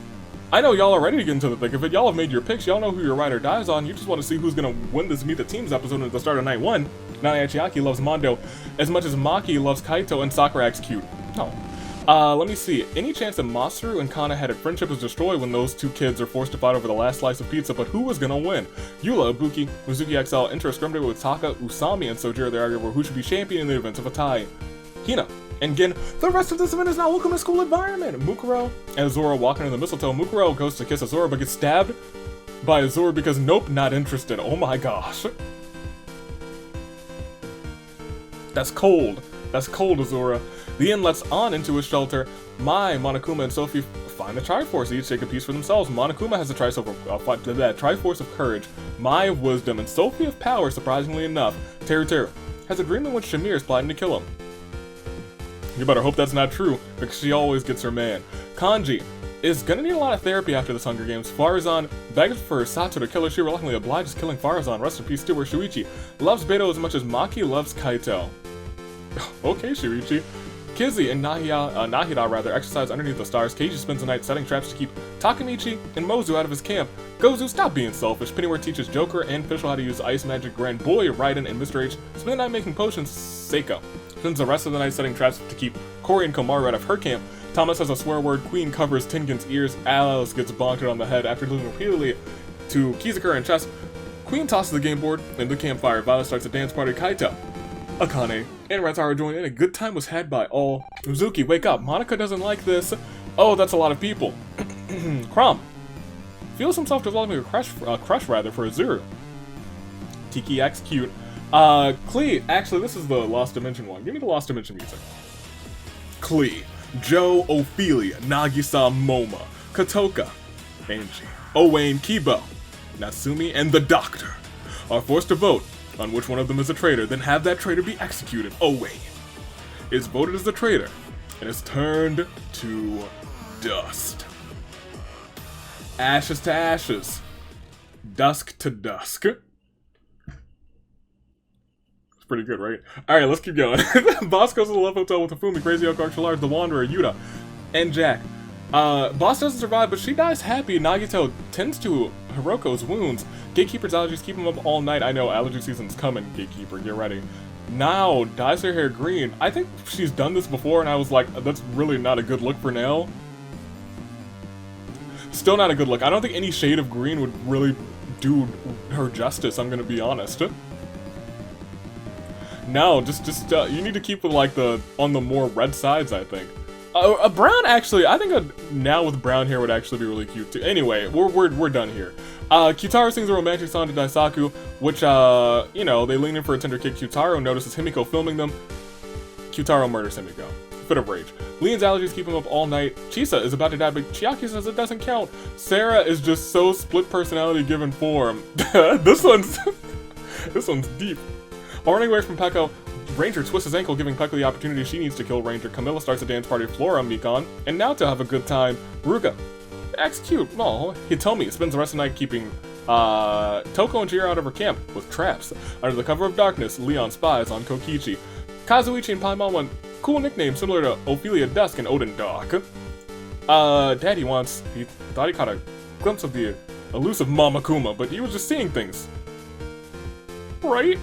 I know y'all are ready to get into the thick of it. Y'all have made your picks. Y'all know who your ride or dies on. You just want to see who's going to win this Meet the Teams episode at the start of night 1. Nanae Chiaki loves Mondo as much as Maki loves Kaito and Sakura acts cute. Oh. Let me see. Any chance that Masaru and Kana had a friendship is destroyed when those two kids are forced to fight over the last slice of pizza, but who was going to win? Eula, Ibuki, Mizuki XL enter a scrum with Taka, Usami, and Sojiro. They argue over who should be champion in the events of a tie. Hina and Gin, the rest of this event is not welcome to school environment. Mukuro and Azura walk under the mistletoe. Mukuro goes to kiss Azura but gets stabbed by Azura because nope, not interested. Oh my gosh. That's cold. That's cold, Azura. The Inn lets On into his shelter. Mai, Monokuma, and Sophie find the Triforce. They each take a piece for themselves. Monokuma has the Triforce of Courage, Mai of Wisdom, and Sophie of Power, surprisingly enough. Teru has a dream in which Shamir is plotting to kill him. You better hope that's not true, because she always gets her man. Kanji is gonna need a lot of therapy after this Hunger Games. Farazan begs for Sato to kill her. She reluctantly obliges, killing Farazan. Rest in peace, Stewart. Shuichi loves Beto as much as Maki loves Kaito. Okay, Shuichi. Kizzy and Nahida exercise underneath the stars. Keiji spends the night setting traps to keep Takamichi and Mozu out of his camp. Gozu, stop being selfish. Pennyworth teaches Joker and Fischl how to use ice magic. Grand Boy, Raiden, and Mr. H spend the night making potions. Seiko spends the rest of the night setting traps to keep Cory and Komaru out of her camp. Thomas has a swear word. Queen covers Tengen's ears. Alice gets bonked on the head after losing repeatedly to Kizakura and chest. Queen tosses the game board in the campfire. Violet starts a dance party. Kaito, Akane, and Rantaro join in. A good time was had by all. Mizuki, wake up. Monica doesn't like this. Oh, that's a lot of people. Crom feels himself developing a crush for Azuru. Tiki acts cute. Klee, actually, this is the Lost Dimension one. Give me the Lost Dimension music. Klee, Joe, Ophelia, Nagisa, Moma, Kotoka, Angie, Owain, Kibo, Natsumi, and the Doctor are forced to vote on which one of them is a traitor, then have that traitor be executed. Oh wait. Is voted as the traitor and is turned to dust. Ashes to ashes. Dusk to dusk. It's pretty good, right? Alright, let's keep going. Boss goes to the Love Hotel with Hifumi, Crazy Yoko, Archer Large, the Wanderer, Yuta, and Jack. Boss doesn't survive, but she dies happy. Nagito tends to Hiroko's wounds. Gatekeeper's allergies keep him up all night. I know, allergy season's coming, Gatekeeper, get ready. Now, dyes her hair green. I think she's done this before, and I was like, that's really not a good look for Nail. Still not a good look. I don't think any shade of green would really do her justice, I'm gonna be honest. No, just you need to keep it like on the more red sides, I think. A brown, actually, I think now with brown hair would actually be really cute too. Anyway, we're done here. Kyutaro sings a romantic song to Daisaku, which, you know, they lean in for a tender kick. Kyutaro notices Himiko filming them. Kyutaro murders Himiko. Fit of rage. Leon's allergies keep him up all night. Chisa is about to die, but Chiaki says it doesn't count. Sarah is just so split personality given form. This one's deep. While running away from Peko, Ranger twists his ankle, giving Peko the opportunity she needs to kill Ranger. Camilla starts a dance party with Flora, Mikon, and now to have a good time, Ruka. Execute. Oh, Hitomi spends the rest of the night keeping Toko and Jiro out of her camp with traps. Under the cover of darkness, Leon spies on Kokichi. Kazuichi and Paimon want cool nicknames similar to Ophelia Dusk and Odin Dog. Daddy he thought he caught a glimpse of the elusive Mama Kuma, but he was just seeing things. Right?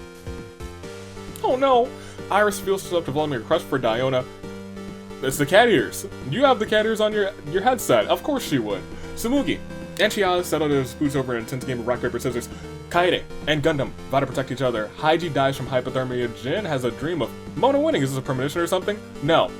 Oh no! Iris feels herself developing a crush for Diona. It's the cat ears. You have the cat ears on your headset. Of course she would. Tsumugi and Chiaza settle their disputes over an intense game of rock, paper, scissors. Kaede and Gundam vow to protect each other. Haiji dies from hypothermia. Jin has a dream of Mona winning. Is this a premonition or something? No.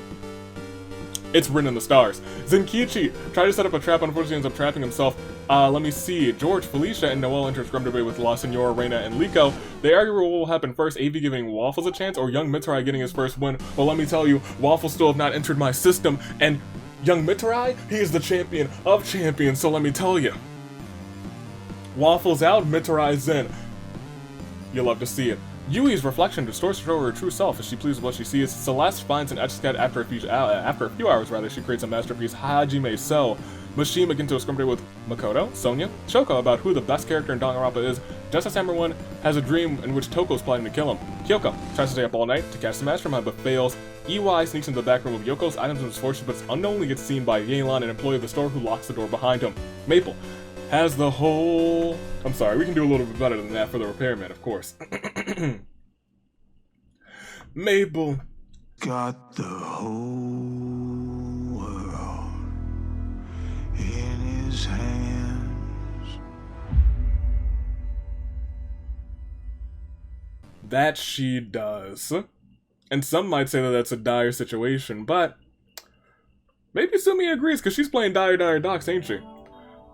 It's written in the stars. Zenkichi tried to set up a trap, unfortunately ends up trapping himself. Let me see. George, Felicia, and Noelle enter a scrum debate with La Senora, Reina, and Liko. They argue what will happen first, AV giving Waffles a chance, or young Mitarai getting his first win. Well, let me tell you, Waffles still have not entered my system, and young Mitarai, he is the champion of champions, so let me tell you. Waffles out, Mitarai's in. You'll love to see it. Yui's reflection distorts her to her true self as she pleases with what she sees. Celeste finds an etch-a-sketch after a few hours, she creates a masterpiece, Hajime So. Mishima gets into a scrum with Makoto, Sonya, Shoko about who the best character in Danganronpa is. Justice Hammer 1 has a dream in which Toko's plotting to kill him. Kyoko tries to stay up all night to catch the mastermind but fails. EY sneaks into the back room of Yoko's items in his fortune but unknowingly gets seen by Yelan, an employee of the store who locks the door behind him. Maple has the whole... I'm sorry, we can do a little bit better than that for the repairman, of course. Maple got the whole world in his hands. That she does. And some might say that that's a dire situation, but maybe Sumi agrees because she's playing Dire Docs, ain't she?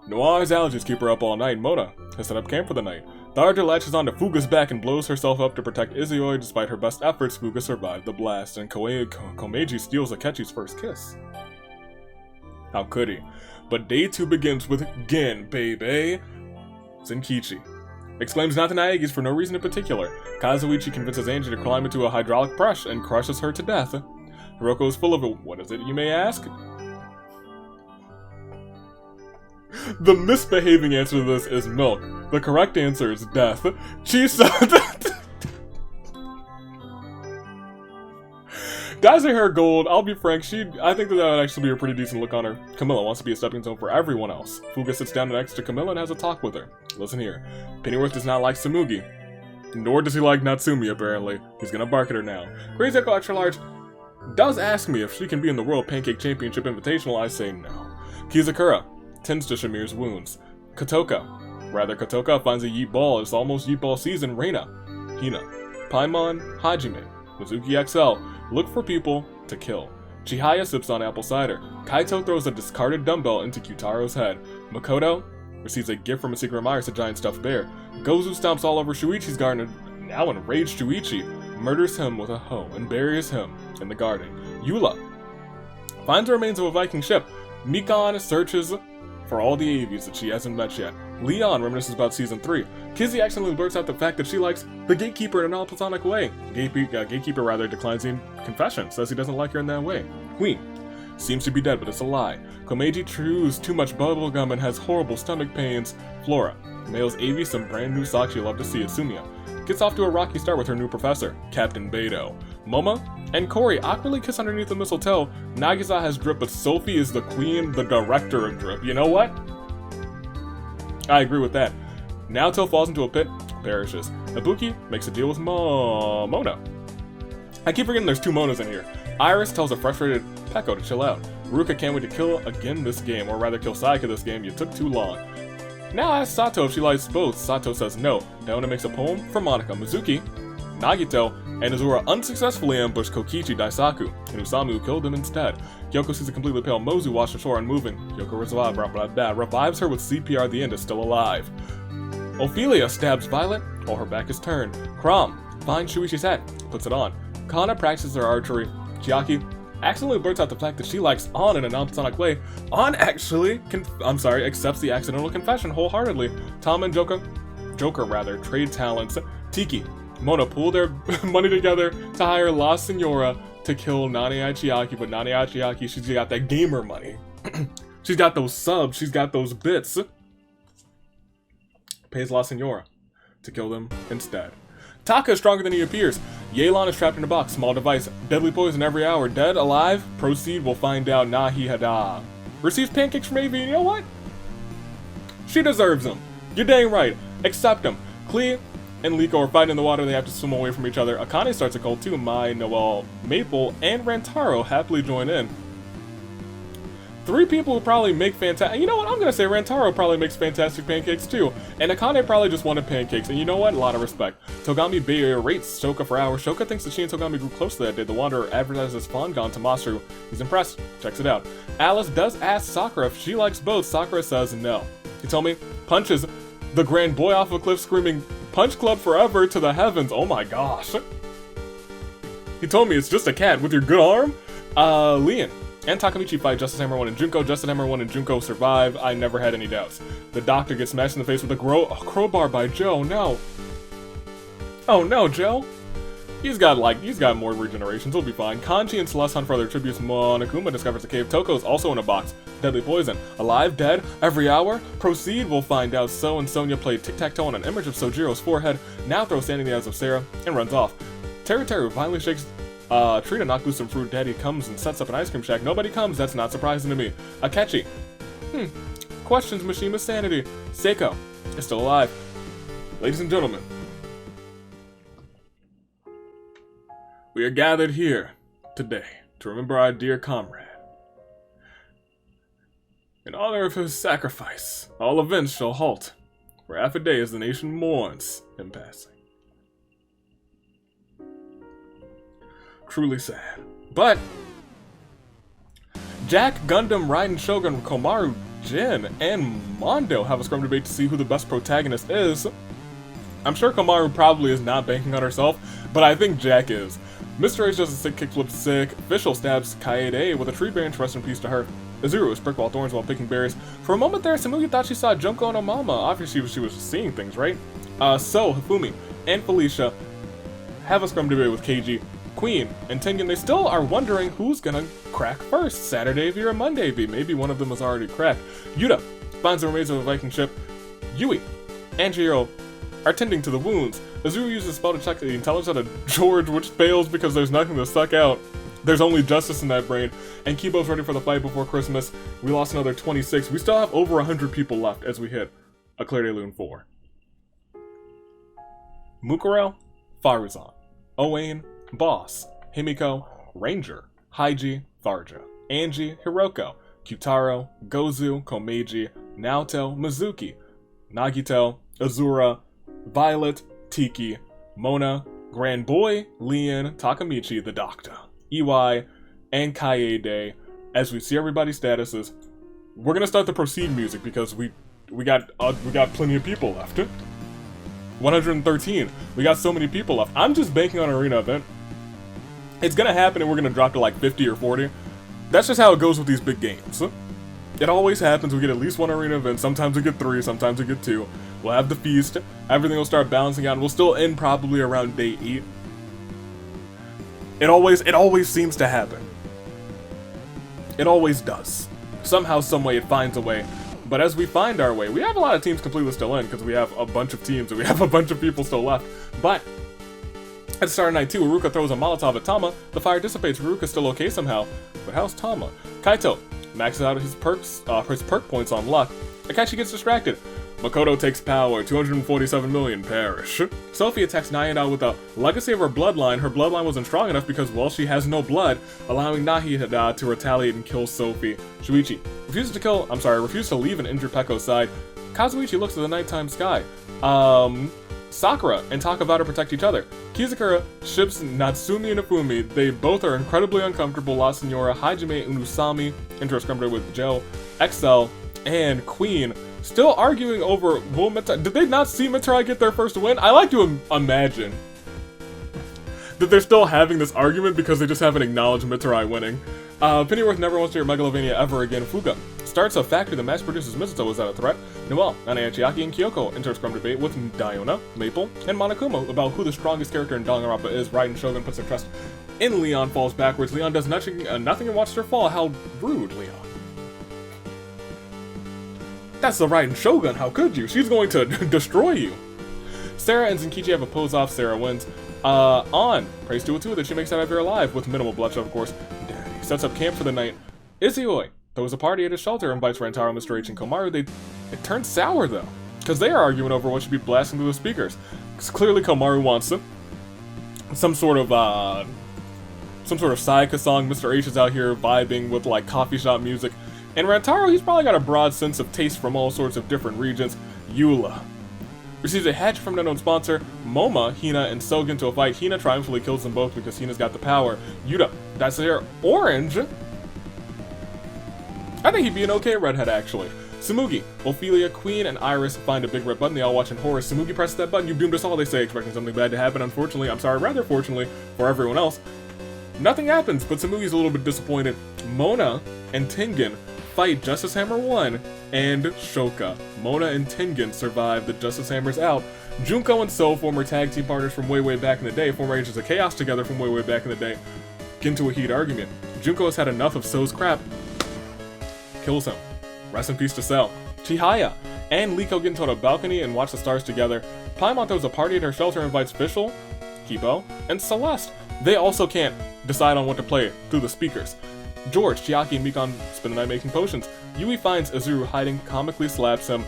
Noir's allergies keep her up all night. Mona has set up camp for the night. Tharja latches onto Fuga's back and blows herself up to protect Izuyoi. Despite her best efforts, Fuga survived the blast, and Komeiji steals Akechi's first kiss. How could he? But day 2 begins with Gin, baby. Zenkichi exclaims not the Naegis for no reason in particular. Kazuichi convinces Angie to climb into a hydraulic press and crushes her to death. Hiroko is full of it. What is it, you may ask? The misbehaving answer to this is milk. The correct answer is death. Chisa dyes her hair gold. I'll be frank, I think that would actually be a pretty decent look on her. Camilla wants to be a stepping stone for everyone else. Fuga sits down next to Camilla and has a talk with her. Listen here. Pennyworth does not like Tsumugi. Nor does he like Natsumi, apparently. He's gonna bark at her now. Crazy Echo Extra Large does ask me if she can be in the World Pancake Championship Invitational. I say no. Kizakura tends to Shamir's wounds. Kotoka finds a Yeet Ball. It's almost Yeet Ball season. Reina, Hina, Paimon, Hajime, Mizuki XL look for people to kill. Chihaya sips on apple cider. Kaito throws a discarded dumbbell into Kyutaro's head. Makoto receives a gift from a secret admirer, a giant stuffed bear. Gozu stomps all over Shuichi's garden. Now enraged Shuichi murders him with a hoe and buries him in the garden. Eula finds the remains of a Viking ship. Mikon searches for all the AVs that she hasn't met yet. Leon reminisces about Season 3. Kizzy accidentally blurts out the fact that she likes the Gatekeeper in an all-platonic way. Gatekeeper rather declines the confession, says he doesn't like her in that way. Queen seems to be dead, but it's a lie. Komeiji chews too much bubblegum and has horrible stomach pains. Flora mails Avi some brand new socks you love to see at Sumiya. Gets off to a rocky start with her new professor, Captain Beto. Moma and Corey awkwardly kiss underneath the mistletoe. Nagisa has drip, but Sophie is the queen, the director of drip. You know what? I agree with that. Naoto falls into a pit, perishes. Ibuki makes a deal with Mona. I keep forgetting there's two Monas in here. Iris tells a frustrated Peko to chill out. Ruka can't wait to kill again this game, or rather kill Sayaka this game. You took too long. Now ask Sato if she likes both. Sato says no. Daona makes a poem for Monica. Mizuki, Nagito, and Azura unsuccessfully ambush Kokichi Daisaku, and Usamu killed him instead. Kyoko sees a completely pale Mozu wash ashore unmoving. Kyoko revives her with CPR at the end, is still alive. Ophelia stabs Violet while her back is turned. Crom finds Shuichi's hat, puts it on. Kana practices her archery. Chiaki accidentally blurts out the fact that she likes On in a non-platonic way. On actually, accepts the accidental confession wholeheartedly. Tom and Joker trade talents. Tiki, Mona pool their money together to hire La Senora to kill Nani Chiaki, but Nani Chiaki, she's got that gamer money. She's got those subs, she's got those bits. Pays La Senora to kill them instead. Taka is stronger than he appears. Yelan is trapped in a box, small device, deadly poison every hour. Dead, alive, proceed, we'll find out. Nahi Hada. Receives pancakes from AV, you know what? She deserves them. You're dang right. Accept them. Klee and Liko are fighting in the water, they have to swim away from each other. Akane starts a cult too. Mai, Noel, Maple, and Rantaro happily join in. Three people who probably make fantastic. You know what? I'm gonna say Rantaro probably makes fantastic pancakes too. And Akane probably just wanted pancakes. And you know what? A lot of respect. Togami berates Shoka for hours. Shoka thinks that she and Togami grew close that day. The Wanderer advertises Fangon to Masaru. He's impressed. Checks it out. Alice does ask Sakura if she likes both. Sakura says no. He told me punches the grand boy off a cliff, screaming, "Punch Club forever to the heavens." Oh my gosh. He told me it's just a cat with your good arm. Leon and Takamichi fight Justice Hammer 1 and Junko. Justice Hammer 1 and Junko survive. I never had any doubts. The doctor gets smashed in the face with a crowbar by Joe. No. Oh no, Joe. He's got more regenerations. He'll be fine. Kanji and Celeste hunt for other tributes. Monokuma discovers a cave. Toko's also in a box. Deadly poison. Alive, dead, every hour. Proceed, we'll find out. So and Sonia play tic-tac-toe on an image of Sojiro's forehead. Now throws sand in the eyes of Sarah and runs off. Teru violently shakes Tree to knock loose some fruit. Daddy comes and sets up an ice cream shack. Nobody comes, that's not surprising to me. Akechi. Questions Mishima's sanity. Seiko is still alive. Ladies and gentlemen, we are gathered here today to remember our dear comrade. In honor of his sacrifice, all events shall halt for half a day as the nation mourns him passing. Truly sad. But Jack, Gundam, Raiden, Shogun, Komaru, Jin, and Mondo have a scrum debate to see who the best protagonist is. I'm sure Komaru probably is not banking on herself, but I think Jack is. Mr. H does a sick kickflip sick. Fischl stabs Kaede with a tree branch, rest in peace to her. Azuru is pricked while thorns while picking berries. For a moment there, Samugi thought she saw Junko and Omama. Obviously she was seeing things, right? So, Hifumi and Felicia have a scrum debate with Keiji. Queen and Tengen, they still are wondering who's gonna crack first. Saturday V or Monday V. Maybe one of them was already cracked. Yuta finds the remains of a Viking ship. Yui and Jiro are tending to the wounds. Azuru uses a spell to check the intelligence of George, which fails because there's nothing to suck out. There's only justice in that brain. And Kibo's ready for the fight before Christmas. We lost another 26. We still have over 100 people left as we hit a Claire de Lune 4. Mukuro, Faruzan, Owain, Boss, Himiko, Ranger, Haiji, Tharja, Angie, Hiroko, Kyutaro, Gozu, Komeiji, Naoto, Mizuki, Nagito, Azura, Violet, Tiki, Mona, Grand Boy, Leon, Takamichi, the Doctor, Iwai, and Kaede. As we see everybody's statuses, we're gonna start the proceed music because we got plenty of people left. 113. We got so many people left. I'm just banking on an arena event. It's gonna happen and we're gonna drop to like 50 or 40. That's just how it goes with these big games. It always happens. We get at least one arena event. Sometimes we get 3, sometimes we get 2. We'll have the feast. Everything will start balancing out. We'll still end probably around day 8. It always seems to happen. It always does. Somehow, some way, it finds a way. But as we find our way, we have a lot of teams completely still in, because we have a bunch of teams and we have a bunch of people still left. But at the start of night 2, Iruka throws a Molotov at Tama. The fire dissipates. Iruka's still okay somehow. But how's Tama? Kaito maxes out his perk points on luck. Akashi gets distracted. Makoto takes power. 247 million perish. Sophie attacks Nayada with a legacy of her bloodline. Her bloodline wasn't strong enough because, well, she has no blood, allowing Nahida to retaliate and kill Sophie. Shuichi refuses to leave and injure Pekko's side. Kazuichi looks at the nighttime sky. Sakura and Takavata protect each other. Kizakura ships Natsumi and Ifumi. They both are incredibly uncomfortable. La Senora, Hajime, and Usami enter a scrum with Joe, XL, and Queen still arguing over will Did they not see Mitsurai get their first win? I like to imagine that they're still having this argument because they just haven't acknowledged Mitsurai winning. Pennyworth never wants to hear Megalovania ever again. Fuga starts a factory that mass produces Mizuto. Is that a threat? Noelle, Nana Chiaki, and Kyoko enter a scrum debate with Diona, Maple, and Monokuma about who the strongest character in Danganronpa is. Raiden Shogun puts their trust in Leon, falls backwards. Leon does nothing and watches her fall. How rude, Leon. That's the Raiden Shogun, how could you? She's going to destroy you. Sarah and Zenkichi have a pose off. Sarah wins. Praise to Utu that she makes Adavir alive with minimal bloodshed, of course. Daddy sets up camp for the night. Izioi throws a party at his shelter and invites Rantaro, Mr. H, and Komaru. It turns sour though, because they are arguing over what should be blasting through the speakers. Because clearly Komaru wants some sort of Sayaka song. Mr. H is out here vibing with like coffee shop music. And Rantaro, he's probably got a broad sense of taste from all sorts of different regions. Eula receives a hatchet from an unknown sponsor. Moma, Hina, and So get into a fight. Hina triumphantly kills them both because Hina's got the power. Yuta, that's their Orange. I think he'd be an okay redhead, actually. Tsumugi, Ophelia, Queen, and Iris find a big red button. They all watch in horror. Tsumugi presses that button. You've doomed us all, they say, expecting something bad to happen. Unfortunately, rather fortunately, for everyone else, nothing happens, but Tsumugi's a little bit disappointed. Mona and Tengen fight Justice Hammer 1 and Shoka. Mona and Tengen survive the Justice Hammers out. Junko and So, former tag team partners from way back in the day, former Agents of Chaos together from way back in the day, get into a heated argument. Junko has had enough of So's crap. Kills him. Rest in peace to Cell. Chihaya and Liko get into a balcony and watch the stars together. Paimon throws a party at her shelter and invites Fischl, Kipo, and Celeste. They also can't decide on what to play through the speakers. George, Chiaki, and Mikon spend the night making potions. Yui finds Azuru hiding, comically slaps him.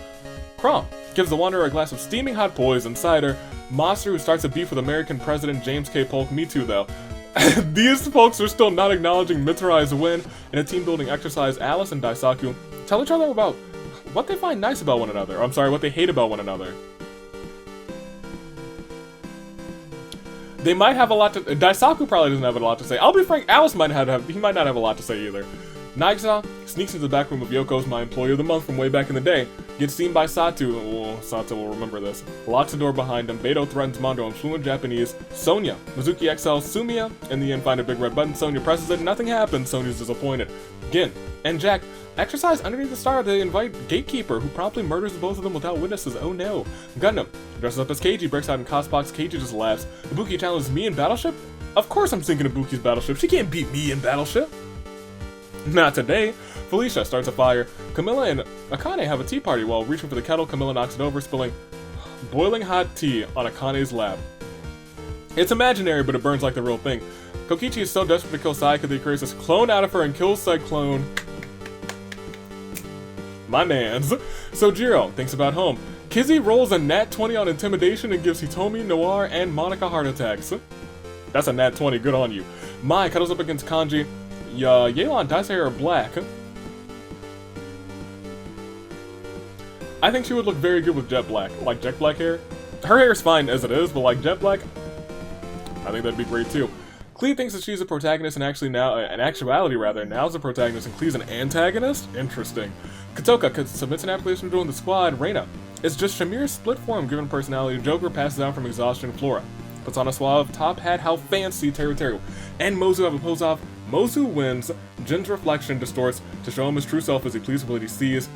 Crom gives the Wanderer a glass of steaming hot poison cider. Master, who starts a beef with American President James K. Polk. Me too, though. These folks are still not acknowledging Mitsurai's win. In a team-building exercise, Alice and Daisaku tell each other about what they find nice about one another. What they hate about one another. They might have a lot to. Daisaku probably doesn't have a lot to say. I'll be frank, Alice might not have a lot to say either. Nagisa sneaks into the back room of Yoko's My Employee of the Month from way back in the day. Gets seen by Satu. Oh, Sato will remember this. Locks the door behind him. Beto threatens Mondo in fluent Japanese. Sonya, Mizuki XL, Sumiya. In the end, find a big red button. Sonya presses it. Nothing happens. Sonya's disappointed. Gin and Jack exercise underneath the star. They invite Gatekeeper, who promptly murders both of them without witnesses. Oh no. Gundam dresses up as Keiji, breaks out in Cosbox. Keiji just laughs. Ibuki challenges me in Battleship? Of course I'm thinking Ibuki's Battleship. She can't beat me in Battleship. Not today. Felicia starts a fire. Camilla and Akane have a tea party. While reaching for the kettle, Camilla knocks it over, spilling boiling hot tea on Akane's lap. It's imaginary, but it burns like the real thing. Kokichi is so desperate to kill Sayaka that he creates this clone out of her and kills said clone. My mans. Sojiro thinks about home. Kizzy rolls a nat 20 on intimidation and gives Hitomi, Noir, and Monica heart attacks. That's a nat 20, good on you. Mai cuddles up against Kanji. Yelan dyes her hair black. I think she would look very good with jet black. Like jet black hair. Her hair's fine as it is, but like jet black, I think that'd be great too. Klee thinks that she's a protagonist and actually now, in actuality rather, now's a protagonist and Klee's an antagonist? Interesting. Katoka submits an application to join the squad. Reina. It's just Shamir's split form given personality. Joker passes out from exhaustion. Flora puts on a suave top hat. How fancy. Teru. And Mozu have a pose off. Mozu wins. Jin's reflection distorts to show him his true self as he pleads with what he sees.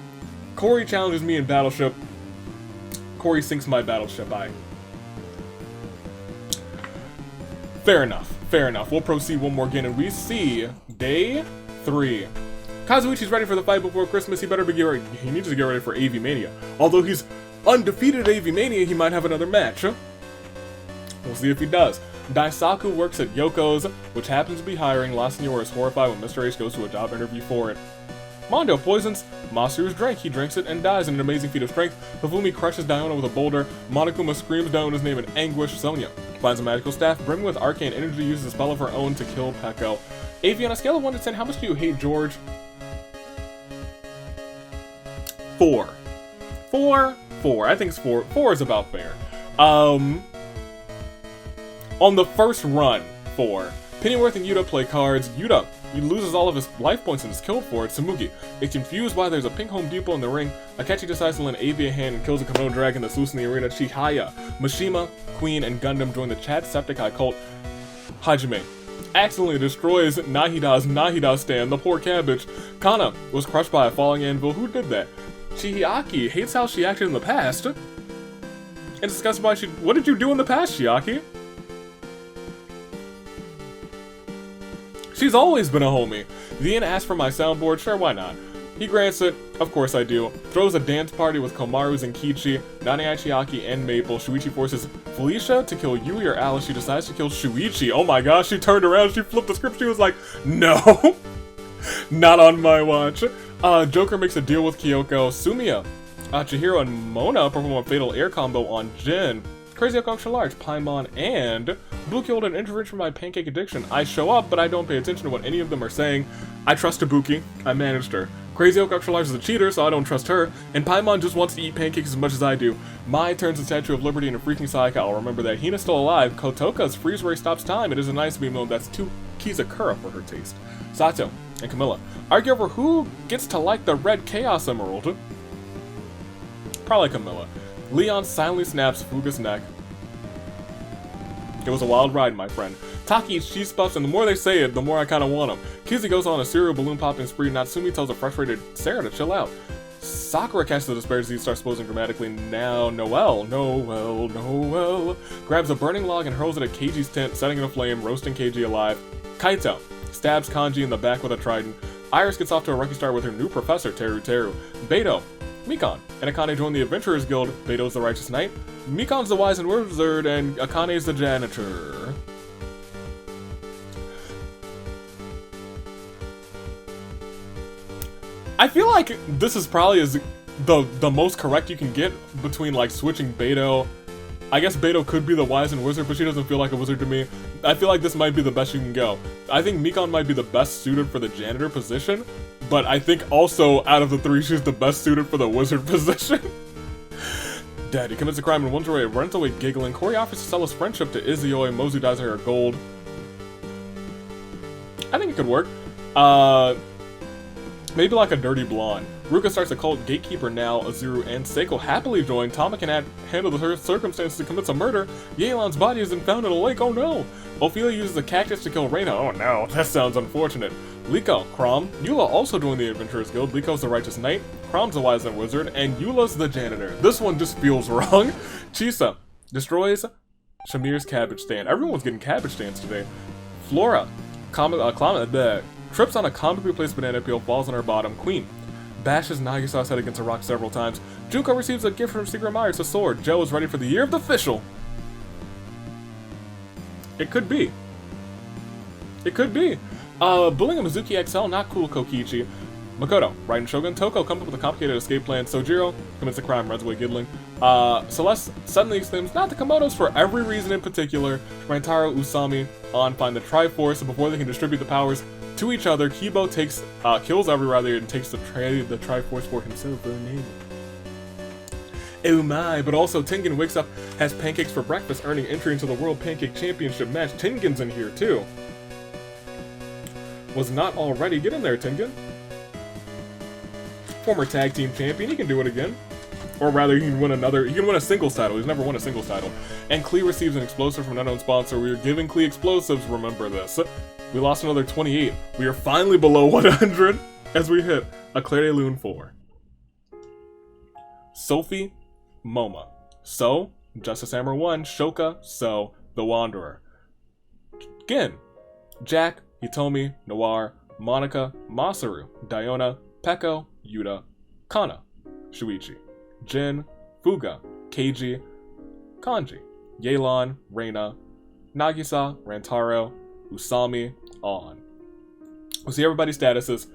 Corey challenges me in Battleship. Corey sinks my Battleship. Fair enough. Fair enough. We'll proceed one more again, and we see day 3. Kazuichi's ready for the fight before Christmas. He better be get ready. He needs to get ready for AV Mania. Although he's undefeated at AV Mania, he might have another match. We'll see if he does. Daisaku works at Yoko's, which happens to be hiring. La Senora is horrified when Mr. H goes to a job interview for it. Mondo poisons Masuru's drink. He drinks it and dies in an amazing feat of strength. Hifumi crushes Diona with a boulder. Monokuma screams Diona's name in anguish. Sonya finds a magical staff. brimming with arcane energy uses a spell of her own to kill Peko. AV, on a scale of 1 to 10, how much do you hate George? 4. 4? 4. I think it's 4. 4 is about fair. On the first run, 4. Pennyworth and Yuta play cards. Yuta, he loses all of his life points and is killed for it. Samugi is confused why there's a pink Home Depot in the ring. Akechi decides to lend AV a hand and kills a Komodo dragon that's loose in the arena. Chihaya, Mishima, Queen, and Gundam join the Chadsepticeye cult. Hajime accidentally destroys Nahida's stand, the poor cabbage. Kana was crushed by a falling anvil. Who did that? Chiaki hates how she acted in the past. And discussed why she... What did you do in the past, Chiaki? She's always been a homie. Vian asks for my soundboard. Sure, why not? He grants it. Of course I do. Throws a dance party with Komaru's and Kichi, Nani Chiaki, and Maple. Shuichi forces Felicia to kill Yui or Alice. She decides to kill Shuichi. Oh my gosh, she turned around, she flipped the script, she was like, no! Not on my watch. Joker makes a deal with Kyoko. Sumiya, Chihiro, and Mona perform a fatal air combo on Jin. Crazy Oak Extra Large, Paimon, and Buki hold an intervention for my pancake addiction. I show up, but I don't pay attention to what any of them are saying. I trust Ibuki. I managed her. Crazy Oak Extra Large is a cheater, so I don't trust her. And Paimon just wants to eat pancakes as much as I do. Mai turns the Statue of Liberty into freaking Sayaka. I'll remember that. Hina's still alive. Kotoka's freeze ray stops time. It isn't nice to be known that's 2 Kizakura for her taste. Sato and Camilla argue over who gets to like the red Chaos Emerald. Probably Camilla. Leon silently snaps Fuga's neck. It was a wild ride, my friend. Taki eats cheese puffs, and the more they say it, the more I kinda want them. Kizu goes on a cereal balloon popping spree. Natsumi tells a frustrated Sarah to chill out. Sakura catches the despair disease, starts posing dramatically. Now Noel grabs a burning log and hurls it at Keiji's tent, setting it aflame, roasting Keiji alive. Kaito stabs Kanji in the back with a trident. Iris gets off to a rocky start with her new professor, Teru. Beto, Mikon, and Akane join the Adventurers Guild. Beto's the Righteous Knight, Mikon's the Wise and Wizard, and Akane's the Janitor. I feel like this is probably the most correct you can get between like switching Beto. I guess Beto could be the Wise and Wizard, but she doesn't feel like a wizard to me. I feel like this might be the best you can go. I think Mikon might be the best suited for the janitor position, but I think also out of the 3, she's the best suited for the wizard position. Daddy commits a crime and runs away giggling. Corey offers to sell his friendship to Izioi. Mozu dyes her gold. I think it could work. Maybe like a dirty blonde. Ruka starts a cult. Gatekeeper now, Azuru and Seiko happily join. Tama can handle the circumstances and commits a murder. Yeon's body has been found in a lake. Oh no! Ophelia uses a cactus to kill Reina. Oh no, that sounds unfortunate. Liko, Crom, Eula also joined the Adventurers Guild. Liko's the Righteous Knight, Crom's the Wise and Wizard, and Eula's the Janitor. This one just feels wrong. Chisa destroys Shamir's cabbage stand. Everyone's getting cabbage stands today. Flora, trips on a comically placed banana peel, falls on her bottom. Queen bashes Nagisa's head against a rock several times. Junko receives a gift from Secret Admirer. It's a sword. Joe is ready for the year of the fischl. It could be. It could be. Bullying a Mizuki XL, not cool, Kokichi. Makoto, Raiden Shogun, Toko comes up with a complicated escape plan. Sojiro commits a crime, runs away giggling. Celeste suddenly exclaims, not the Komodos, for every reason in particular. Rantaro, Usami, On find the Triforce before they can distribute the powers to each other. Kibo kills everybody and takes the Triforce for himself for a name. Oh my, but also Tengen wakes up, has pancakes for breakfast, earning entry into the World Pancake Championship match. Tengen's in here too. Was not already. Get in there, Tengen. Former tag team champion, he can do it again. Or rather, he can win a singles title. He's never won a singles title. And Klee receives an explosive from an unknown sponsor. We are giving Klee explosives, remember this. We lost another 28. We are finally below 100 as we hit a Claire de Lune 4. Sophie, Moma. So, Justice Hammer 1, Shoka, So, The Wanderer. Gin, Jack, Hitomi, Noir, Monica, Masaru, Diona, Peko, Yuta, Kana, Shuichi, Jin, Fuga, Keiji, Kanji, Yelan, Reina, Nagisa, Rantaro, Usami, On. We'll see everybody's statuses.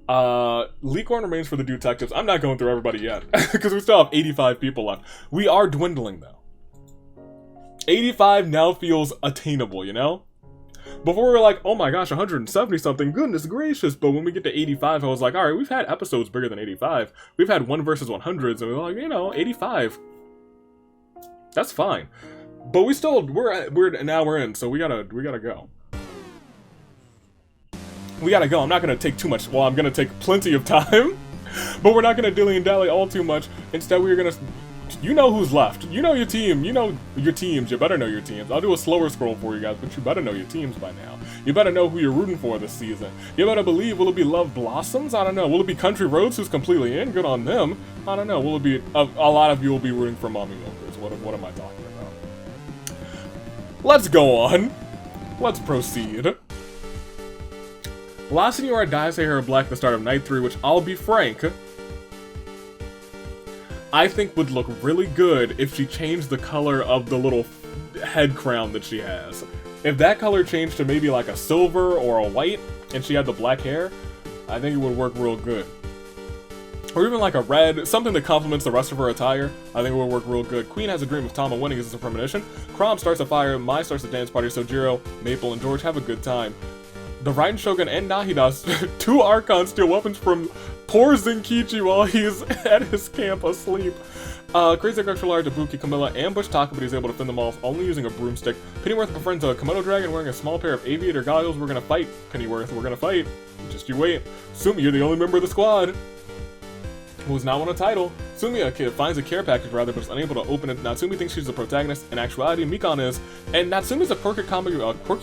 Licorn remains for the detectives. I'm not going through everybody yet, because we still have 85 people left. We are dwindling, though. 85 now feels attainable, you know? Before we were like, oh my gosh, 170 something, goodness gracious. But when we get to 85, I was like, alright, we've had episodes bigger than 85. We've had 1 versus 100s, and we were like, you know, 85. That's fine. But we're in, so we gotta go. We gotta go. I'm not gonna take too much, well, I'm gonna take plenty of time. But we're not gonna dilly and dally all too much. Instead, we're gonna, you know who's left. You know your team. You know your teams. You better know your teams. I'll do a slower scroll for you guys, but you better know your teams by now. You better know who you're rooting for this season. You better believe, will it be Love Blossoms? I don't know. Will it be Country Roads, who's completely in? Good on them. I don't know. Will it be, a lot of you will be rooting for Mommy Milkers. What am I talking about? Let's go on. Let's proceed. La Senora dyes her hair black at the start of Night 3, which, I'll be frank, I think would look really good if she changed the color of the little head crown that she has. If that color changed to maybe like a silver or a white, and she had the black hair, I think it would work real good. Or even like a red, something that complements the rest of her attire, I think it would work real good. Queen has a dream of Tama winning as a premonition. Crom starts a fire, Mai starts a dance party, Sojiro, Maple, and George have a good time. The Raiden Shogun and Nahidas, 2 Archons steal weapons from poor Zenkichi while he's at his camp asleep. Crazy Agricultural Ibuki Camilla ambush Taka, but he's able to fend them off only using a broomstick. Pennyworth befriends a Komodo dragon wearing a small pair of aviator goggles. We're gonna fight, Pennyworth, we're gonna fight. Just you wait. Sumi, you're the only member of the squad who's not won a title. Sumi finds a care package but is unable to open it. Natsumi thinks she's the protagonist. In actuality, Mikan is. And Natsumi's a quirky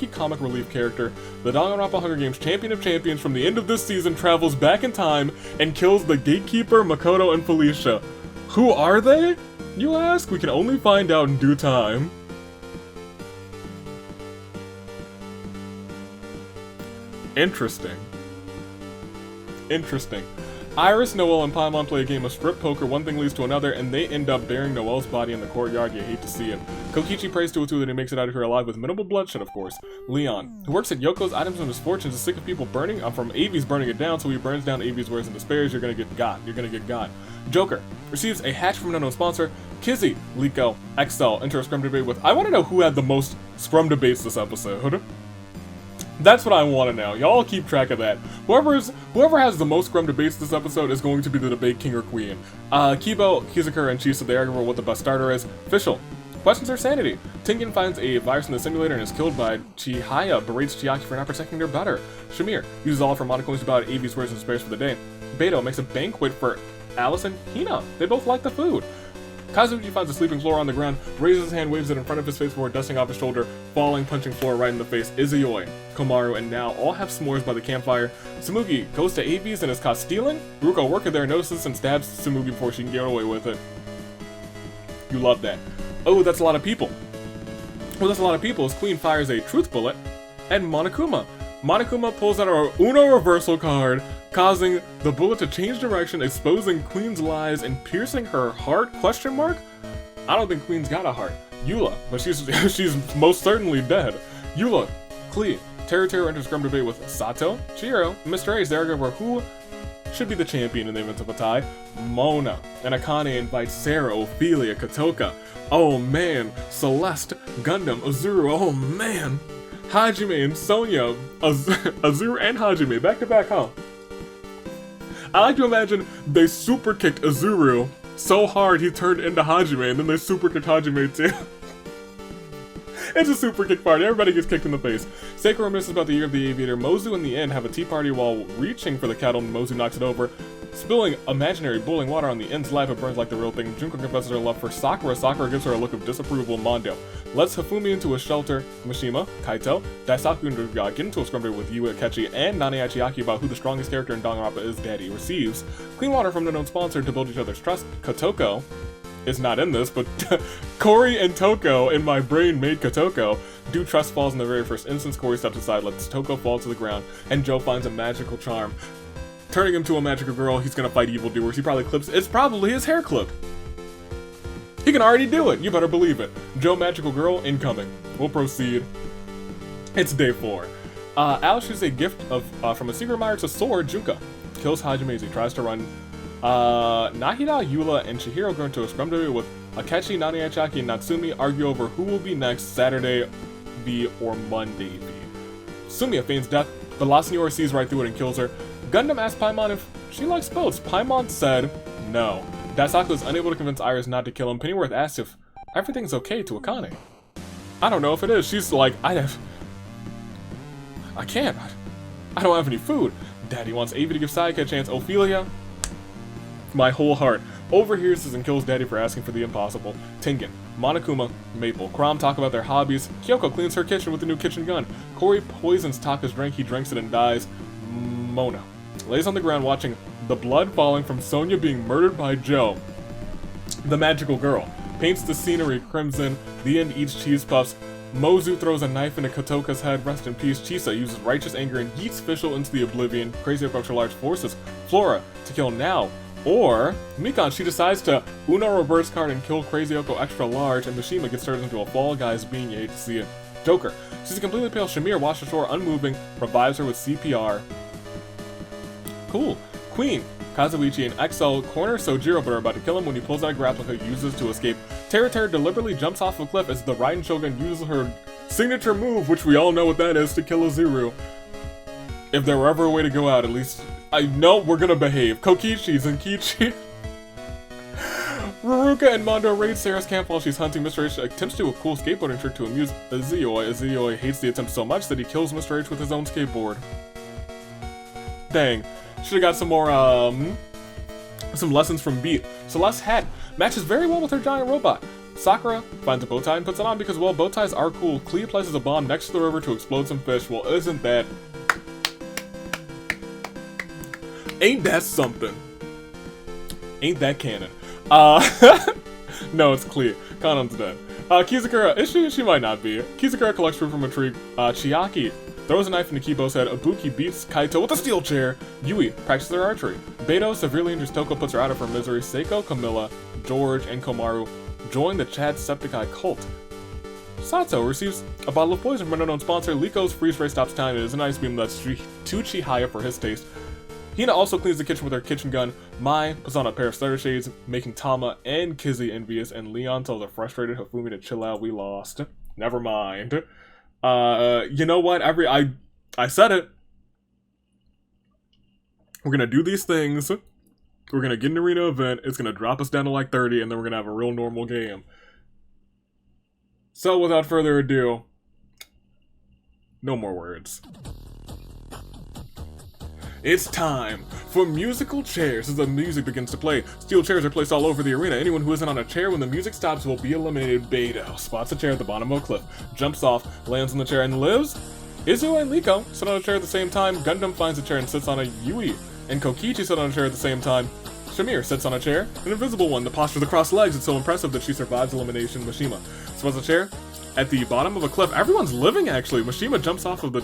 comic relief character. The Danganronpa Hunger Games champion of champions from the end of this season travels back in time and kills the Gatekeeper, Makoto, and Felicia. Who are they, you ask? We can only find out in due time. Interesting. Iris, Noelle, and Paimon play a game of strip poker. One thing leads to another, and they end up burying Noelle's body in the courtyard. You hate to see it. Kokichi prays to Utu that he makes it out of here alive with minimal bloodshed, of course. Leon, who works at Yoko's Items of Misfortunes, is sick of people burning. From Avi's burning it down, so he burns down Avi's wares and despairs. You're gonna get got. Joker receives a hatch from an unknown sponsor. Kizzy, Liko, Excel enter a scrum debate with. I want to know who had the most scrum debates this episode. That's what I want to know. Y'all keep track of that. Whoever has the most scrum debates this episode is going to be the debate king or queen. Kibo, Kizakura, and Chisa, they argue over what the best starter is. Official questions her sanity. Tengen finds a virus in the simulator and is killed by Chihaya, berates Chiaki for not protecting their butter. Shamir uses all of her monocoins to buy out Avi's wares and spares for the day. Beto makes a banquet for Alice and Hina. They both like the food. Kazuchi finds a sleeping floor on the ground, raises his hand, waves it in front of his face before dusting off his shoulder, falling, punching floor right in the face. Izuyoi, Komaru, and Now all have s'mores by the campfire. Tsumugi goes to Avi's and is caught stealing. Ruko, worker there, notices and stabs Tsumugi before she can get away with it. You love that. Oh, that's a lot of people. As Queen fires a truth bullet, and Monokuma pulls out a Uno reversal card, causing the bullet to change direction, exposing Queen's lies and piercing her heart? I don't think Queen's got a heart. Eula, but she's most certainly dead. Eula, Klee, Teru enters scrum debate with Sato, Chihiro, and Mr. Ace. They argue over who should be the champion in the event of a tie. Mona and Akane invite Sarah, Ophelia, Katoka. Oh man, Celeste, Gundam, Azuru. Oh man, Hajime and Sonya, Azuru and Hajime back to back, huh? I like to imagine they super kicked Azuru so hard he turned into Hajime, and then they super kicked Hajime too. It's a super kick party. Everybody gets kicked in the face. Seiko reminisces about the year of the aviator. Mozu and the end have a tea party while reaching for the kettle, and Mozu knocks it over. Spilling imaginary boiling water on the ends, lava burns like the real thing. Junko confesses her love for Sakura. Sakura gives her a look of disapproval. Mondo lets Hifumi into a shelter. Mishima, Kaito, Daisaku get into a scrum with Yui Akechi and Nani Achiaki about who the strongest character in Danganronpa is. Daddy receives clean water from the known sponsor to build each other's trust. Kotoko is not in this, but Kori and Toko in my brain made Kotoko. Do trust falls in the very first instance. Kori steps aside, lets Toko fall to the ground, and Joe finds a magical charm. Turning him to a magical girl, he's gonna fight evildoers. He probably clips. It's probably his hair clip. He can already do it. You better believe it. Joe, magical girl, incoming. We'll proceed. It's day 4. Al shoots a gift of from a secret admirer to Sword. Junko kills Hajimezi. Tries to run. Nahida, Yula, and Chihiro go into a scrum with Akechi, Nani Achaki, and Natsumi argue over who will be next, Saturday V or Monday V. Sumiya feigns death, but La Senora sees right through it and kills her. Gundam asks Paimon if she likes boats. Paimon said no. Daisaku is unable to convince Iris not to kill him. Pennyworth asks if everything's okay to Akane. I don't know if it is. She's like, I can't. I don't have any food. Daddy wants Avi to give Sayaka a chance. Ophelia, my whole heart, overhears this and kills Daddy for asking for the impossible. Tengen, Monokuma, Maple, Crom talk about their hobbies. Kyoko cleans her kitchen with a new kitchen gun. Kori poisons Taka's drink. He drinks it and dies. Mona lays on the ground watching the blood falling from Sonia being murdered by Joe. The magical girl paints the scenery crimson. The end eats cheese puffs. Mozu throws a knife into Kotoka's head. Rest in peace. Chisa uses righteous anger and yeets Fischl into the oblivion. Crazy approach large forces Flora to kill now. Or Mikon, she decides to Uno reverse card and kill Crazy Oko extra large, and Mishima gets turned into a Fall Guys being. You hate to see it. Joker sees a completely pale Shamir washed ashore unmoving, revives her with CPR. Cool. Queen, Kazuichi, and XL corner Sojiro, but are about to kill him when he pulls out a grappling hook he uses to escape. Terra deliberately jumps off a cliff as the Raiden Shogun uses her signature move, which we all know what that is, to kill Azuru. If there were ever a way to go out, at least I know we're gonna behave. Kokichi's and Kichi. Ruruka and Mondo raid Sarah's camp while she's hunting. Mr. H attempts to do a cool skateboarding trick to amuse Azioi. Azioi hates the attempt so much that he kills Mr. H with his own skateboard. Dang. Should've got some more, some lessons from Beat. Celeste's hat matches very well with her giant robot. Sakura finds a bow tie and puts it on because, well, bow ties are cool. Clea places a bomb next to the river to explode some fish. Well, isn't that... Ain't that something? Ain't that canon? No, it's Clea. Kanon's dead. Kizakura, is she? She might not be. Kizakura collects fruit from a tree. Chiaki throws a knife into Kibo's head. Ibuki beats Kaito with a steel chair. Yui practices their archery. Beto severely injures Toko, puts her out of her misery. Seiko, Camilla, George, and Komaru join the Chad-Septiceye cult. Sato receives a bottle of poison from an unknown sponsor. Liko's freeze ray stops time. It is an ice beam that's too Chihaya for his taste. Hina also cleans the kitchen with her kitchen gun. Mai puts on a pair of stutter shades, making Tama and Kizzy envious, and Leon tells a frustrated Hifumi to chill out. We lost. Never mind. You know what? I said it. We're gonna do these things. We're gonna get an arena event. It's gonna drop us down to like 30, and then we're gonna have a real normal game. So without further ado, no more words. It's time for musical chairs as the music begins to play. Steel chairs are placed all over the arena. Anyone who isn't on a chair when the music stops will be eliminated. Beto spots a chair at the bottom of a cliff, jumps off, lands on the chair, and lives. Izuo and Liko sit on a chair at the same time. Gundam finds a chair and sits on a Yui, and Kokichi sit on a chair at the same time. Shamir sits on a chair, an invisible one. The posture of the crossed legs is so impressive that she survives elimination. Mishima spots a chair at the bottom of a cliff. Everyone's living, actually. Mishima jumps off of the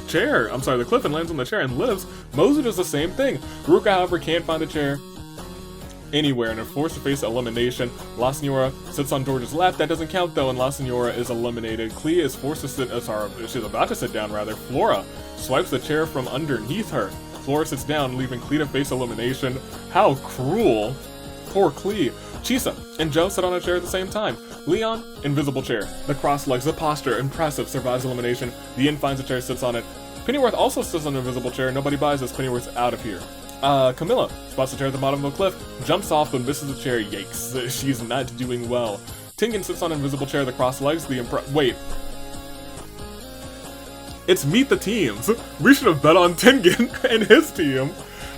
cliff and lands on the chair and lives. Mozu does the same thing. Ruka, however, can't find a chair anywhere and are forced to face elimination. La Senora sits on George's lap. That doesn't count, though, and La Senora is eliminated. Clea is forced to sit, she's about to sit down, rather. Flora swipes the chair from underneath her. Flora sits down, leaving Clea to face elimination. How cruel. Poor Clea. Chisa and Joe sit on a chair at the same time. Leon, invisible chair. The crossed legs, the posture, impressive, survives elimination. The Inn finds a chair, sits on it. Pennyworth also sits on an invisible chair. Nobody buys this. Pennyworth's out of here. Camilla spots a chair at the bottom of a cliff, jumps off but misses the chair. Yikes. She's not doing well. Tengen sits on an invisible chair, the crossed legs, wait. It's Meet the Teams. We should have bet on Tengen and his team.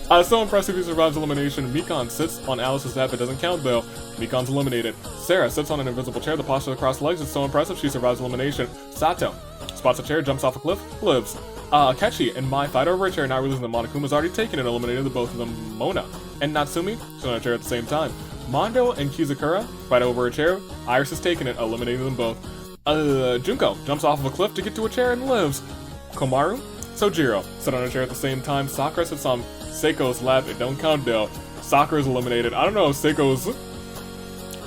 So impressive he survives elimination. Mikon sits on Alice's lap, it doesn't count though. Mikon's eliminated. Sarah sits on an invisible chair, the posture across legs is so impressive she survives elimination. Sato spots a chair, jumps off a cliff, lives. Kechi and Mai fight over a chair, not realizing that Monokuma's already taken and eliminated the both of them. Mona and Natsumi sit on a chair at the same time. Mondo and Kizukura fight over a chair, Iris has taken it, eliminating them both. Junko jumps off of a cliff to get to a chair and lives. Komaru, Sojiro sit on a chair at the same time. Sakura sits on Seiko's lap, it don't count though. Sakura's eliminated. I don't know if Seiko's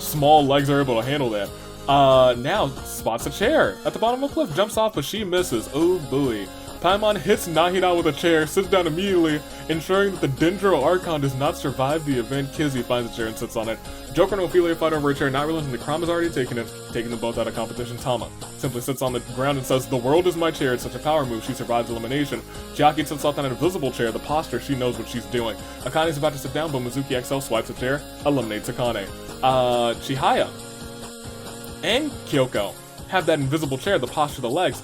small legs are able to handle that. Now spots a chair at the bottom of a cliff, jumps off, but she misses. Oh boy. Paimon hits Nahida with a chair, sits down immediately, ensuring that the Dendro Archon does not survive the event. Kizzy finds a chair and sits on it. Joker and Ophelia fight over a chair, not realizing the Crom has already taken it, taking them both out of competition. Tama simply sits on the ground and says, "The world is my chair," it's such a power move, she survives elimination. Chiaki sits off on an invisible chair, the posture, she knows what she's doing. Akane's about to sit down, but Mizuki XL swipes a chair, eliminates Akane. Chihaya and Kyoko have that invisible chair, the posture, the legs.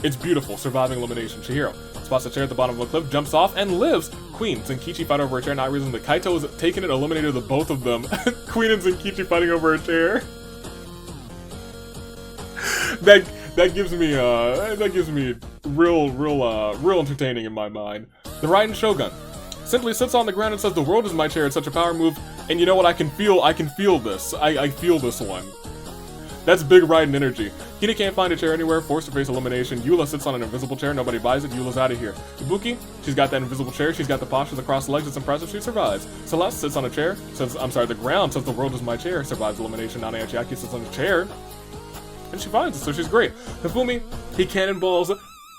It's beautiful, surviving elimination. Chihiro spots a chair at the bottom of a cliff, jumps off, and lives. Queen, Zenkichi fight over a chair, not realizing that Kaito has taken it, eliminated the both of them. Queen and Zenkichi fighting over a chair. that gives me real entertaining in my mind. The Raiden Shogun simply sits on the ground and says, "The world is my chair," it's such a power move, and you know what, I can feel this. I feel this one. That's big Raiden energy. Hina can't find a chair anywhere, forced to face elimination. Eula sits on an invisible chair, nobody buys it, Eula's out of here. Ibuki, she's got that invisible chair, she's got the posture, the crossed legs, it's impressive, she survives. Celeste sits on a chair, the ground, says, "The world is my chair," survives elimination. Nana Chiaki sits on the chair, and she finds it, so she's great. Hifumi, he cannonballs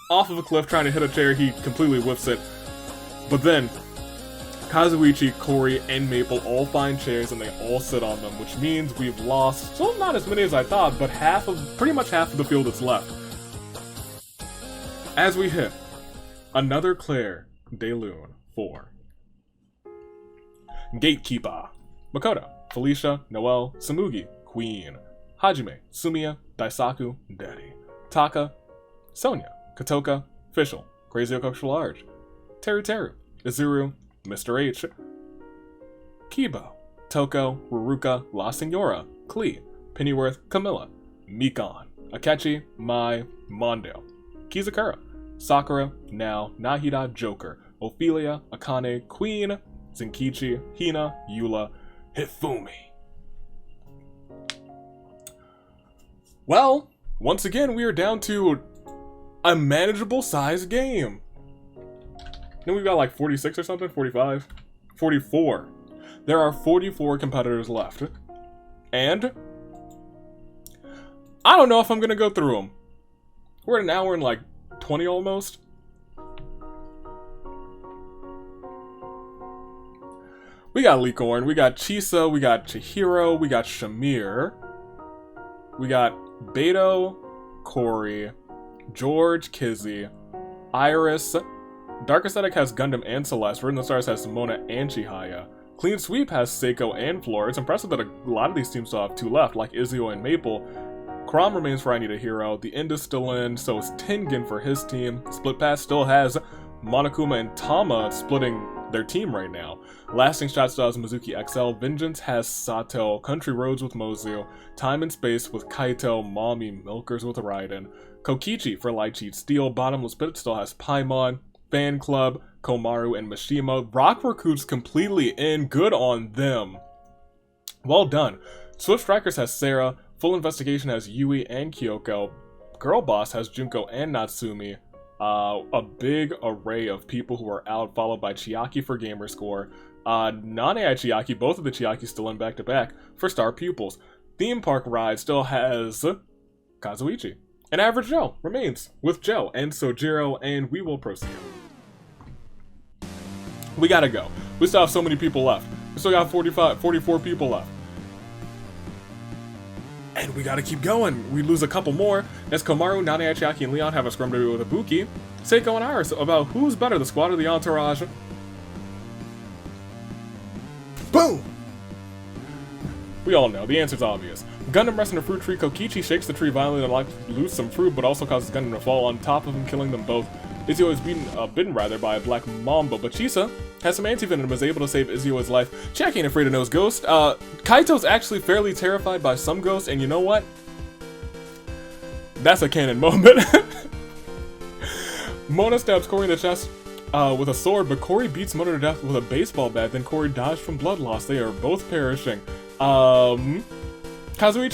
off of a cliff trying to hit a chair, he completely whiffs it. But then, Kazuichi, Corey, and Maple all find chairs and they all sit on them, which means we've lost, so not as many as I thought, but pretty much half of the field that's left. As we hit another Claire de Lune 4. Gatekeeper. Makoto, Felicia, Noelle, Samugi, Queen, Hajime, Sumiya, Daisaku, Daddy, Taka, Sonia, Katoka, Fischl, Crazy Occultural Large, Teru, Izuru, Mr. H, Kibo, Toko, Ruruka, La Senora, Klee, Pennyworth, Camilla, Mikon, Akechi, Mai, Mondo, Kizukura, Sakura, Now, Nahida, Joker, Ophelia, Akane, Queen, Zenkichi, Hina, Eula, Hifumi. Well, once again, we are down to a manageable size game. Then we've got like 46 or something, 45, 44. There are 44 competitors left. And I don't know if I'm gonna go through them. We're at an hour and like 20 almost. We got Licorn, we got Chisa, we got Chihiro, we got Shamir. We got Beto, Corey, George, Kizzy, Iris. Dark Aesthetic has Gundam and Celeste. Written Stars has Simona and Chihaya. Clean Sweep has Seiko and Floor. It's impressive that a lot of these teams still have two left, like Izio and Maple. Crom remains for I Need a Hero. The End is still in, so is Tengen for his team. Split Pass still has Monokuma and Tama splitting their team right now. Lasting Shot still has Mizuki XL. Vengeance has Sato. Country Roads with Mozu. Time and Space with Kaito. Mommy Milkers with Raiden. Kokichi for Light Cheat Steel. Bottomless Pit still has Paimon. Fan Club, Komaru, and Mishima. Rock Recruits completely in. Good on them. Well done. Swift Strikers has Sarah. Full Investigation has Yui and Kyoko. Girl Boss has Junko and Natsumi. A big array of people who are out, followed by Chiaki for Gamerscore. Non-AI Chiaki, both of the Chiaki still in back-to-back for Star Pupils. Theme Park Ride still has Kazuichi. And Average Joe remains with Joe and Sojiro, and we will proceed. We gotta go. We still have so many people left. We still got 44 people left. And we gotta keep going. We lose a couple more as Komaru, Nane, Chiaki, and Leon have a scrum derby with Ibuki. Seiko and Iris about who's better, the squad or the entourage. Boom! We all know, the answer's obvious. Gundam rests in a fruit tree. Kokichi shakes the tree violently and lets loose some fruit, but also causes Gundam to fall on top of him, killing them both. Izio is bitten rather by a black mamba, but Chisa has some anti-venom and is able to save Izio's life. Chiaki ain't afraid of those ghosts. Kaito's actually fairly terrified by some ghosts, and you know what? That's a canon moment. Mona stabs Cory in the chest with a sword, but Cory beats Mona to death with a baseball bat, then Cory dies from blood loss. They are both perishing. Kazuichi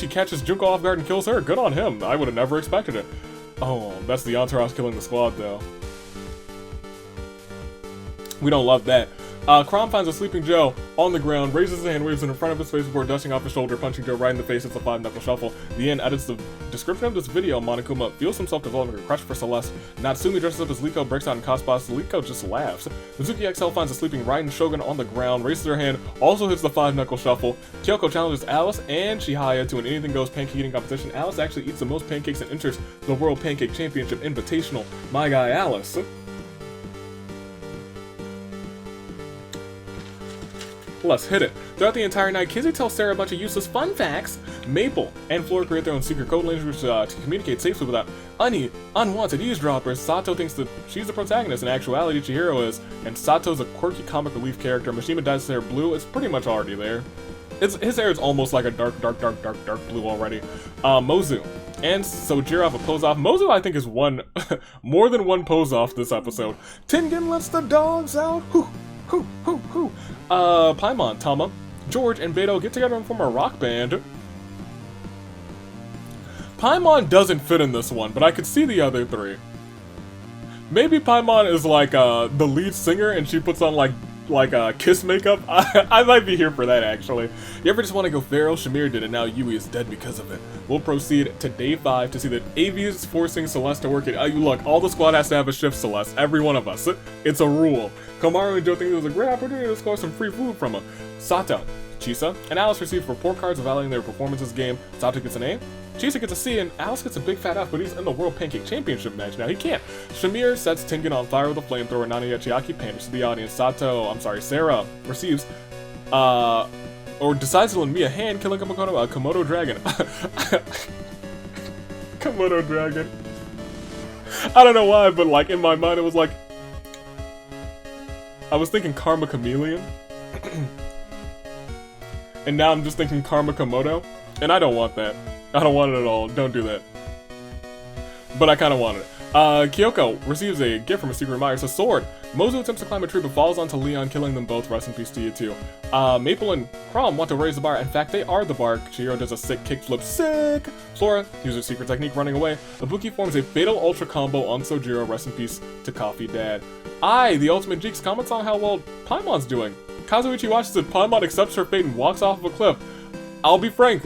catches Junko off guard and kills her. Good on him. I would have never expected it. Oh, that's the entourage killing the squad, though. We don't love that. Crom finds a sleeping Joe on the ground, raises his hand, waves it in front of his face before dusting off his shoulder, punching Joe right in the face. It's a 5-knuckle shuffle. The end edits the description of this video. Monokuma feels himself developing a crush for Celeste. Natsumi dresses up as Liko, breaks out in cosplay. Liko just laughs. Mizuki XL finds a sleeping Raiden Shogun on the ground, raises her hand, also hits the 5-knuckle shuffle. Kyoko challenges Alice and Chihaya to an anything goes pancake eating competition. Alice actually eats the most pancakes and enters the World Pancake Championship Invitational. My guy Alice. Let's hit it. Throughout the entire night, Kizzy tells Sarah a bunch of useless fun facts. Maple and Flora create their own secret code language to communicate safely without any unwanted eavesdroppers. Sato thinks that she's the protagonist. In actuality, Chihiro is, and Sato's a quirky comic relief character. Mishima dyes his hair blue. It's pretty much already there. His hair is almost like a dark blue already. Mozu and Sojiro have a pose off. Mozu, I think, is more than one pose off this episode. Tengen lets the dogs out. Paimon, Tama, George, and Beto get together and form a rock band. Paimon doesn't fit in this one, but I could see the other three. Maybe Paimon is like the lead singer and she puts on like kiss makeup. I might be here for that, actually. You ever just want to go feral? Shamir did, and now Yui is dead because of it. We'll proceed to day 5 to see that Avi is forcing Celeste to work it. Look, all the squad has to have a shift, Celeste. Every one of us. It's a rule. Komaru and Joe think it was a great opportunity to score some free food from him. Sato, Chisa, and Alice receive report cards evaluating their performances game. Sato gets an A, Chisa gets a C, and Alice gets a big fat F, but he's in the World Pancake Championship match now. He can't. Shamir sets Tengen on fire with a flamethrower. Nani Chiaki panders to the audience. Sarah receives, or decides to lend me a hand, killing a Komodo dragon. Komodo dragon. I don't know why, but like in my mind it was like, I was thinking Karma Chameleon. And now I'm just thinking Karma Komodo. And I don't want that. I don't want it at all. Don't do that. But I kind of want it. Kyoko receives a gift from a secret admirer. It's a sword. Mozu attempts to climb a tree but falls onto Leon, killing them both. Rest in peace to you too. Maple and Crom want to raise the bar. In fact, they are the bar. Chihiro does a sick kickflip. Sick! Flora uses a secret technique, running away. Ibuki forms a fatal ultra combo on Sojiro. Rest in peace to Coffee Dad. The Ultimate Jeeks, comments on how well Paimon's doing. Kazuichi watches it. Paimon accepts her fate and walks off of a cliff. I'll be frank.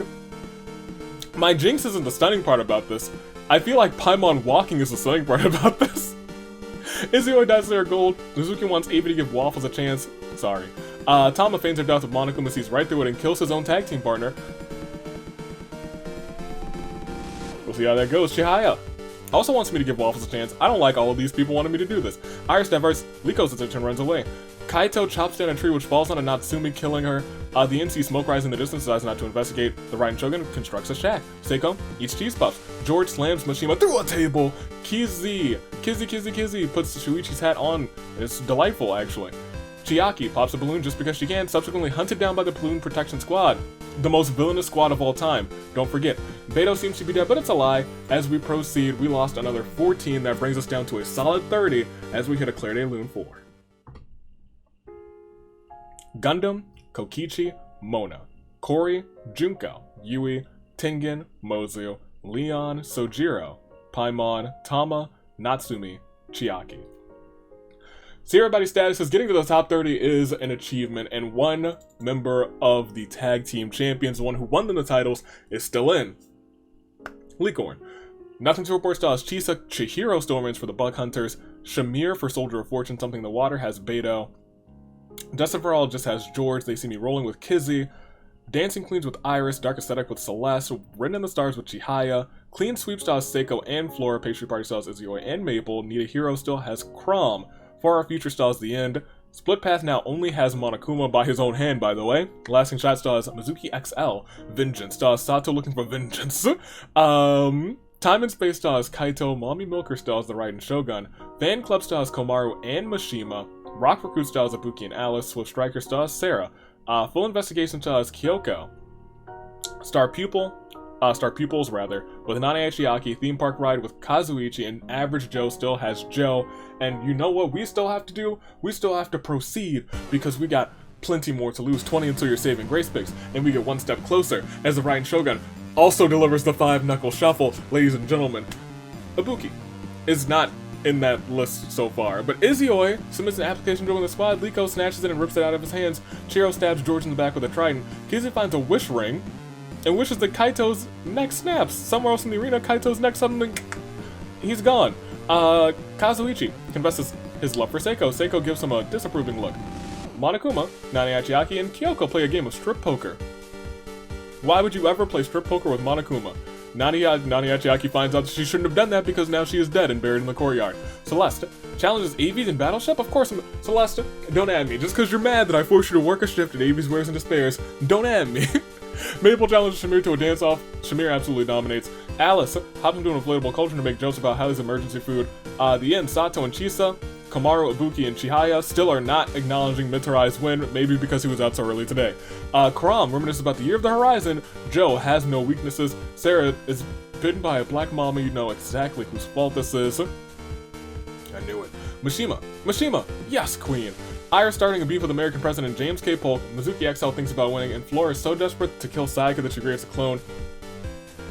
My jinx isn't the stunning part about this. I feel like Paimon walking is the stunning part about this. Izio dies their gold. Mizuki wants Avi to give Waffles a chance. Sorry. Tama feigns her death with Monokuma, sees right through it and kills his own tag team partner. We'll see how that goes. Chihaya also wants me to give Waffles a chance. I don't like all of these people wanting me to do this. Iris diverts Liko's attention, runs away. Kaito chops down a tree which falls on a Natsumi, killing her. The NC smoke rising in the distance, decides not to investigate. The Raiden Shogun constructs a shack. Seiko eats cheese puffs. George slams Mishima through a table. Kizzy puts Shuichi's hat on. It's delightful, actually. Chiaki pops a balloon just because she can, subsequently hunted down by the Balloon Protection Squad. The most villainous squad of all time. Don't forget, Beto seems to be dead, but it's a lie. As we proceed, we lost another 14. That brings us down to a solid 30 as we hit a Claire de Lune 4. Gundam, Kokichi, Mona, Cory, Junko, Yui, Tengen, Mozu, Leon, Sojiro, Paimon, Tama, Natsumi, Chiaki. See, everybody's status is getting to the top 30 is an achievement, and one member of the tag team champions, the one who won them the titles, is still in. Licorn. Nothing to report stars. Chihiro still remains for the Bug Hunters. Shamir for Soldier of Fortune. Something in the Water has Beto. Dustin for All just has George. They see me rolling with Kizzy. Dancing Queens with Iris. Dark Aesthetic with Celeste. Written in the Stars with Chihaya. Clean Sweep stars Seiko and Flora. Pastry Party stars Izio and Maple. Need a Hero still has Crom. For Our Future stars The End. Split Path now only has Monokuma by his own hand, by the way. Lasting Shot stars Mizuki XL. Vengeance stars Sato looking for vengeance. Time and Space stars Kaito, Mommy Milker stars the Raiden Shogun, Fan Club stars Komaru and Mishima, Rock Recruit stars Ibuki and Alice, Swift Striker stars Sarah, Full Investigation stars Kyoko, Star Pupils with Nane Chiaki, Theme Park Ride with Kazuichi, and Average Joe still has Joe. And you know what we still have to do? We still have to proceed, because we got plenty more to lose. 20 until your saving grace picks, and we get one step closer as the Raiden Shogun also delivers the 5-knuckle shuffle. Ladies and gentlemen, Ibuki is not in that list so far, but Izioi submits an application joining the squad. Liko snatches it and rips it out of his hands. Chiro stabs George in the back with a trident. Kizu finds a wish ring and wishes that Kaito's neck snaps. Somewhere else in the arena, Kaito's neck suddenly... he's gone. Kazuichi confesses his love for Seiko. Seiko gives him a disapproving look. Monokuma, Nane Chiaki, and Kyoko play a game of strip poker. Why would you ever play strip poker with Monokuma? Nane Chiaki finds out that she shouldn't have done that because now she is dead and buried in the courtyard. Celeste challenges Avies in Battleship? Of course, Celeste, don't add me. Just because you're mad that I forced you to work a shift at Avies Wares and Despairs, don't add me. Maple challenges Shamir to a dance-off. Shamir absolutely dominates. Alice hops into an inflatable cauldron to make jokes about Hallie's emergency food. The end, Sato and Chisa, Komaru, Ibuki, and Chihaya still are not acknowledging Mitarai's win, maybe because he was out so early today. Krom reminisces about the Year of the Horizon. Joe has no weaknesses. Sarah is bitten by a black mama. You know exactly whose fault this is. I knew it. Mishima, yes, queen. Ira starting a beef with American President James K. Polk. Mizuki XL thinks about winning, and Flora is so desperate to kill Sayaka that she creates a clone.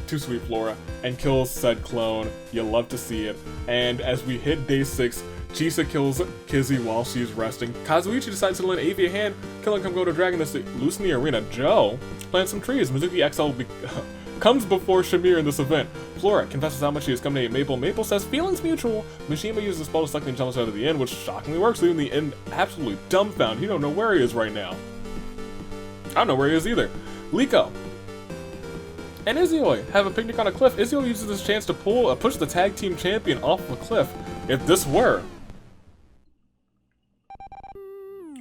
Too sweet, Flora, and kills said clone. You love to see it. And as we hit day 6, Chisa kills Kizzy while she's resting. Kazuichi decides to lend Avi a hand. Killing Komodo Dragon is loose in the arena. Joe plants some trees. Mizuki XL comes before Shamir in this event. Flora confesses how much she has come to hate Maple. Maple says feelings mutual. Mishima uses a spell to suck the intelligence out of the end, which shockingly works, leaving the end absolutely dumbfounded. You don't know where he is right now. I don't know where he is either. Liko and Izioi have a picnic on a cliff. Izioi uses this chance to push the tag team champion off of a cliff. If this were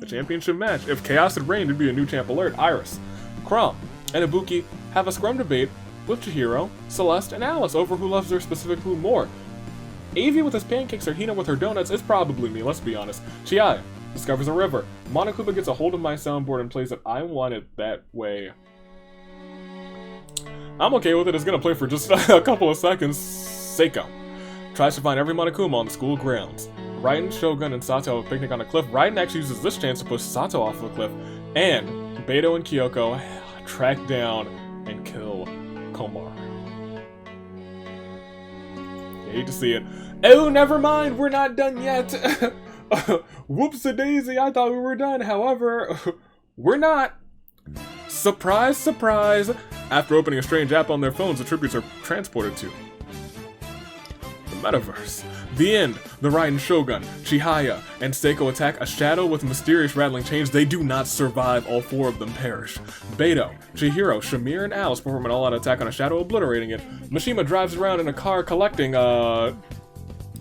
a championship match, if Chaos had reigned, it'd be a new champ alert. Iris, Krom, and Ibuki have a scrum debate with Chihiro, Celeste, and Alice over who loves their specific food more. Avi with his pancakes or Hina with her donuts is probably me, let's be honest. Chiai discovers a river. Monokuma gets a hold of my soundboard and plays it I Want It That Way. I'm okay with it, it's gonna play for just a couple of seconds. Seiko tries to find every Monokuma on the school grounds. Raiden, Shogun, and Sato have a picnic on a cliff. Raiden actually uses this chance to push Sato off the cliff. And Beto and Kyoko track down and kill Komaru. You hate to see it. Oh, never mind, we're not done yet. Whoops-a-daisy, I thought we were done. However, we're not. Surprise, surprise. After opening a strange app on their phones, the tributes are transported to the metaverse. The end. The Raiden Shogun, Chihaya, and Seiko attack a shadow with mysterious rattling chains. They do not survive. All 4 of them perish. Beto, Chihiro, Shamir, and Alice perform an all-out attack on a shadow, obliterating it. Mishima drives around in a car collecting,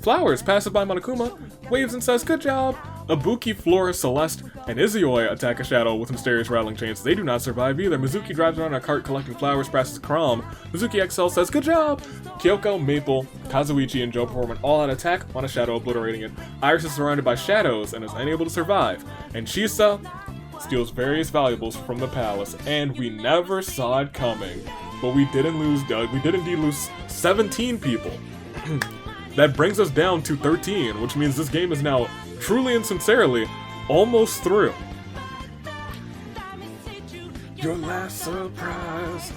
flowers, passes by Monokuma, waves and says, good job. Ibuki, Flora, Celeste, and Izioi attack a shadow with mysterious rattling chains. They do not survive either. Mizuki drives around in a cart collecting flowers, passes Krom. Mizuki XL says, good job! Kyoko, Maple, Kazuichi, and Joe perform an all-out attack on a shadow, obliterating it. Iris is surrounded by shadows and is unable to survive. And Chisa steals various valuables from the palace, and we never saw it coming. But we did indeed lose 17 people. That brings us down to 13, which means this game is now truly and sincerely almost through. Your last surprise.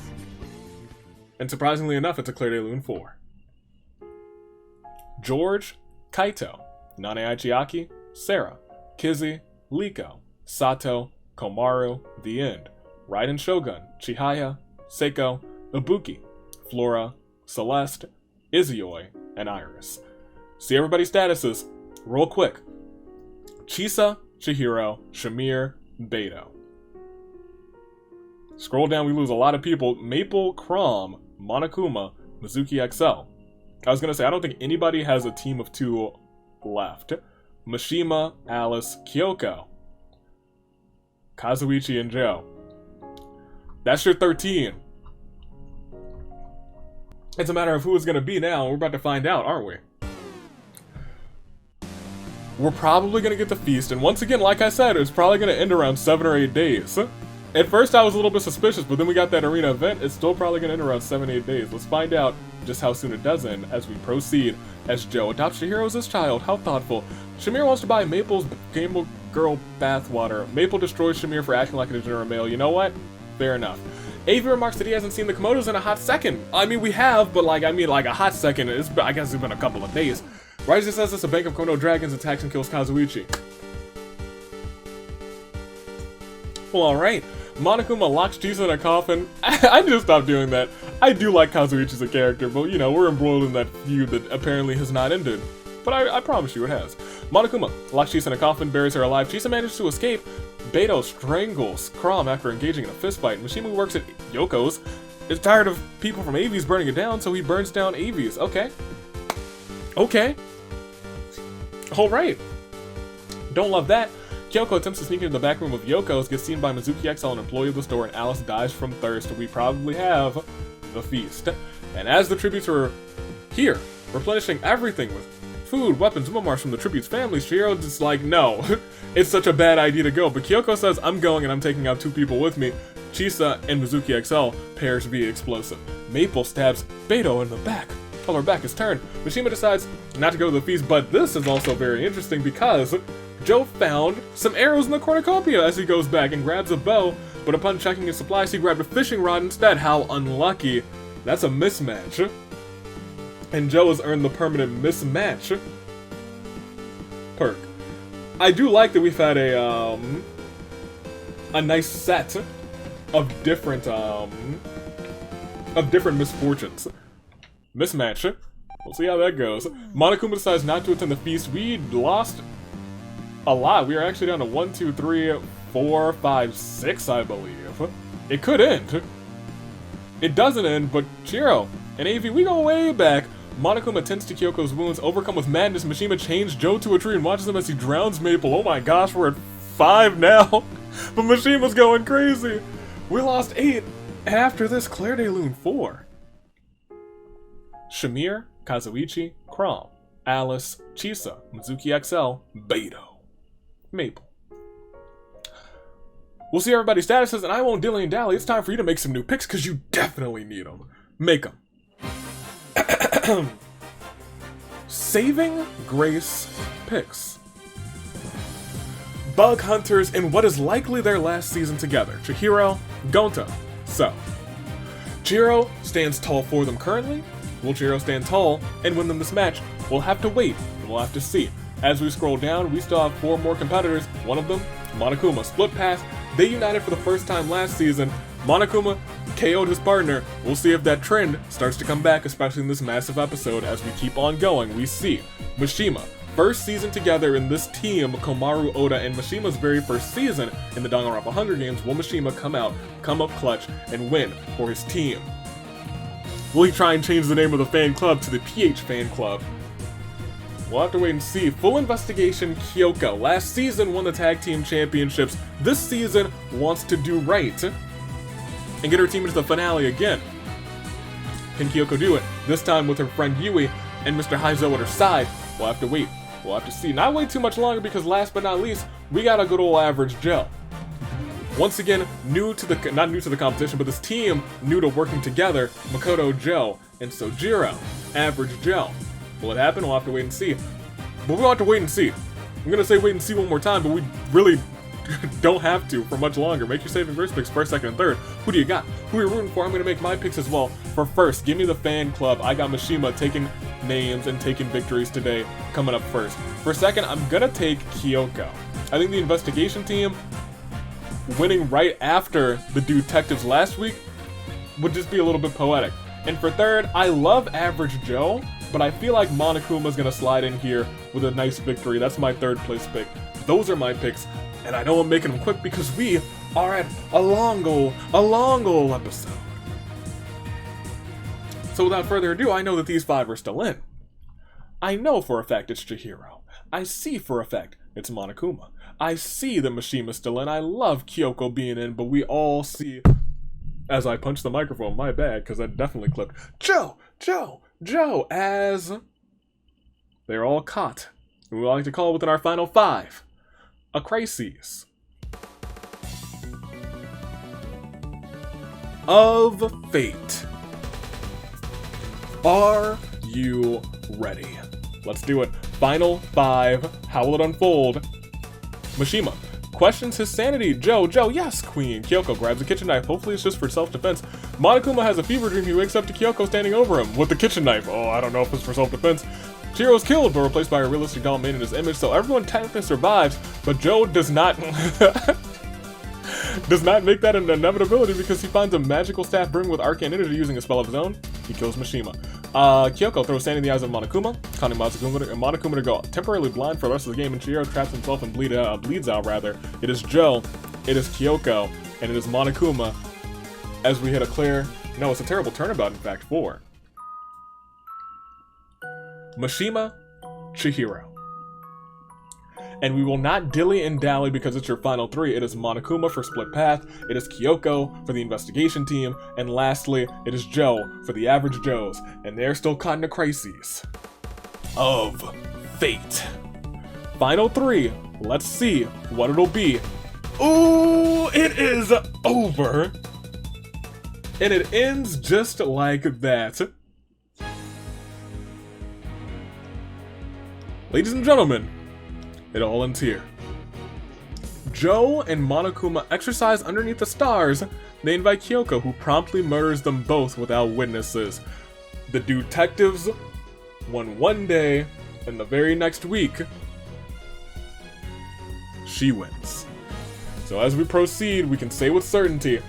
And surprisingly enough, it's a Clear Day Lune 4. George, Kaito, Nane Aichiaki, Sarah, Kizzy, Liko, Sato, Komaru, The End, Raiden Shogun, Chihaya, Seiko, Ibuki, Flora, Celeste, Izioi, and Iris. See everybody's statuses real quick. Chisa, Chihiro, Shamir, Beto. Scroll down, we lose a lot of people. Maple, Krom, Monokuma, Mizuki XL. I was gonna say, I don't think anybody has a team of 2 left. Mishima, Alice, Kyoko, Kazuichi, and Joe. That's your 13. It's a matter of who it's gonna be now, and we're about to find out, aren't we? We're probably gonna get the feast, and once again, like I said, it's probably gonna end around 7 or 8 days. At first I was a little bit suspicious, but then we got that arena event. It's still probably gonna end around 7 or 8 days. Let's find out just how soon it does end as we proceed. As Joe adopts Chihiro as his child. How thoughtful. Shamir wants to buy Maple's Game Girl bathwater. Maple destroys Shamir for acting like a degenerate male. You know what? Fair enough. Avi remarks that he hasn't seen the Komodos in a hot second. I mean, we have, but like a hot second. I guess it's been a couple of days. Ryzen says it's a bank of Komodo dragons, attacks and kills Kazuichi. Well, alright. Monokuma locks Chisa in a coffin. I need to stop doing that. I do like Kazuichi as a character, but you know, we're embroiled in that feud that apparently has not ended. But I promise you it has. Monokuma locks Chisa in a coffin, buries her alive. Chisa manages to escape. Beto strangles Crom after engaging in a fistfight. Mishima works at Yoko's. Is tired of people from Avi's burning it down, so he burns down Avi's. Okay. Okay. Alright. Don't love that. Kyoko attempts to sneak into the back room of Yoko's, gets seen by Mizuki XL, an employee of the store, and Alice dies from thirst. We probably have the feast. And as the tributes are here, replenishing everything with food, weapons, umamars from the tribute's families, Chihiro is like, no, it's such a bad idea to go. But Kyoko says, I'm going and I'm taking out 2 people with me. Chisa and Mizuki XL perish via explosive. Maple stabs Beto in the back. While her back is turned, Mishima decides not to go to the feast, but this is also very interesting because Joe found some arrows in the cornucopia as he goes back and grabs a bow, but upon checking his supplies, he grabbed a fishing rod instead. How unlucky. That's a mismatch. And Joe has earned the permanent mismatch perk. I do like that we've had a nice set of different misfortunes. Mismatch. We'll see how that goes. Monokuma decides not to attend the feast. We lost a lot. We are actually down to 1, 2, 3, 4, 5, 6, I believe. It could end. It doesn't end, but Chihiro and Avi, we go way back. Monokuma tends to Kyoko's wounds. Overcome with madness, Mishima chains Joe to a tree and watches him as he drowns Maple. Oh my gosh, we're at 5 now. But Mishima's going crazy. We lost 8. And after this, Claire de Lune 4. Shamir, Kazuichi, Crom, Alice, Chisa, Mizuki XL, Beto, Maple. We'll see everybody's statuses, and I won't dilly and dally. It's time for you to make some new picks, because you definitely need them. Make them. Saving Grace picks. Bug Hunters in what is likely their last season together. Chihiro, Gonta, So. Chihiro stands tall for them currently. Will Chihiro stand tall and win them this match? We'll have to wait, and we'll have to see. As we scroll down, we still have 4 more competitors. One of them, Monokuma, split path. They united for the first time last season. Monokuma KO'd his partner. We'll see if that trend starts to come back, especially in this massive episode. As we keep on going, we see Mishima, first season together in this team, Komaru, Oda, and Mishima's very first season in the Danganronpa Hunger Games. Will Mishima come up clutch, and win for his team? Will he try and change the name of the fan club to the PH Fan Club? We'll have to wait and see. Full investigation, Kyoko. Last season won the tag team championships. This season wants to do right and get her team into the finale again. Can Kyoko do it? This time with her friend Yui and Mr. Haizo at her side. We'll have to wait. We'll have to see. Not wait too much longer, because last but not least, we got a good old average Joe. Once again, not new to the competition, but this team new to working together, Makoto Joe and Sojiro, average Joe. Will it happen? We'll have to wait and see. But we'll have to wait and see. I'm gonna say wait and see one more time, but we really don't have to for much longer. Make your saving verse picks first, second, and third. Who do you got? Who are you rooting for? I'm gonna make my picks as well. For first, give me the fan club. I got Mishima taking names and taking victories today, coming up first. For second, I'm gonna take Kyoko. I think the investigation team winning right after the detectives last week would just be a little bit poetic. And for third, I love average Joe, but I feel like Monokuma's gonna slide in here with a nice victory. That's my third place pick. Those are my picks, and I know I'm making them quick because we are at a long goal episode. So without further ado, I know that these 5 are still in. I know for a fact it's Chihiro. I see for a fact it's Monokuma. I see that Mishima's still in. I love Kyoko being in, but we all see... As I punch the microphone, my bad, because that definitely clipped. Joe, Joe, as they're all caught. We like to call within our final 5 a crisis of fate. Are you ready? Let's do it. Final 5. How will it unfold? Mishima questions his sanity. Joe, yes, queen. Kyoko grabs a kitchen knife. Hopefully it's just for self-defense. Monokuma has a fever dream. He wakes up to Kyoko standing over him with the kitchen knife. Oh, I don't know if it's for self-defense. Chihiro's killed, but replaced by a realistic doll made in his image, so everyone technically survives, but Joe does not does not make that an inevitability because he finds a magical staff brimming with arcane energy using a spell of his own. He kills Mishima. Kyoko throws sand in the eyes of Monokuma, causing Monokuma to go temporarily blind for the rest of the game, and Chihiro traps himself and bleeds out. It is Joe, it is Kyoko, and it is Monokuma as we hit a clear... No, it's a terrible turnabout, in fact, for Mishima, Chihiro. And we will not dilly and dally because it's your final 3. It is Monokuma for Split Path, it is Kyoko for the investigation team, and lastly, it is Joe for the average Joes, and they're still caught in a crisis of fate. Final 3, let's see what it'll be. Ooh, it is over. And it ends just like that. Ladies and gentlemen, it all ends here. Joe and Monokuma exercise underneath the stars. They invite Kyoko, who promptly murders them both without witnesses. The detectives won one day, and the very next week, she wins. So as we proceed, we can say with certainty,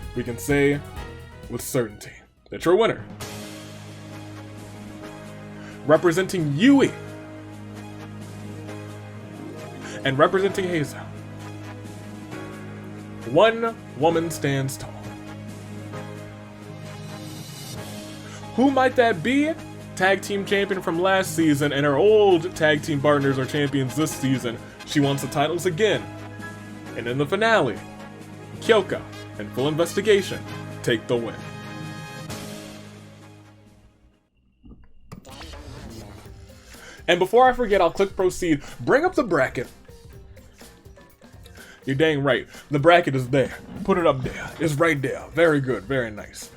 that you're a winner. Representing Yui, and representing Heizo, one woman stands tall. Who might that be? Tag team champion from last season, and her old tag team partners are champions this season. She wants the titles again. And in the finale, Kyoko and Full Investigation take the win. And before I forget, I'll click proceed. Bring up the bracket. You're dang right. The bracket is there. Put it up there. It's right there. Very good. Very nice.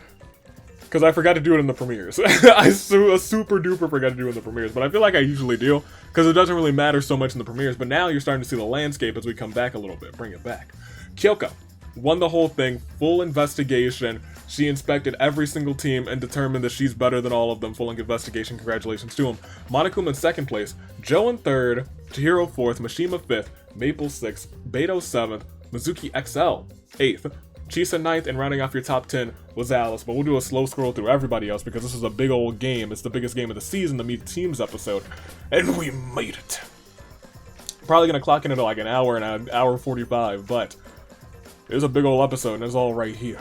Because I forgot to do it in the premieres. I super duper forgot to do it in the premieres. But I feel like I usually do. Because it doesn't really matter so much in the premieres. But now you're starting to see the landscape as we come back a little bit. Bring it back. Kyoko won the whole thing. Full investigation. She inspected every single team and determined that she's better than all of them. Full investigation. Congratulations to him. Monokuma in 2nd place. Joe in 3rd. Chihiro 4th. Mishima 5th. Maple 6th. Beto 7th. Mizuki XL 8th. Chisa 9th, and rounding off your top 10 was Alice. But we'll do a slow scroll through everybody else because this is a big old game. It's the biggest game of the season, the Meet Teams episode. And we made it. Probably gonna clock into like an hour and an hour 45, but it was a big old episode, and it's all right here.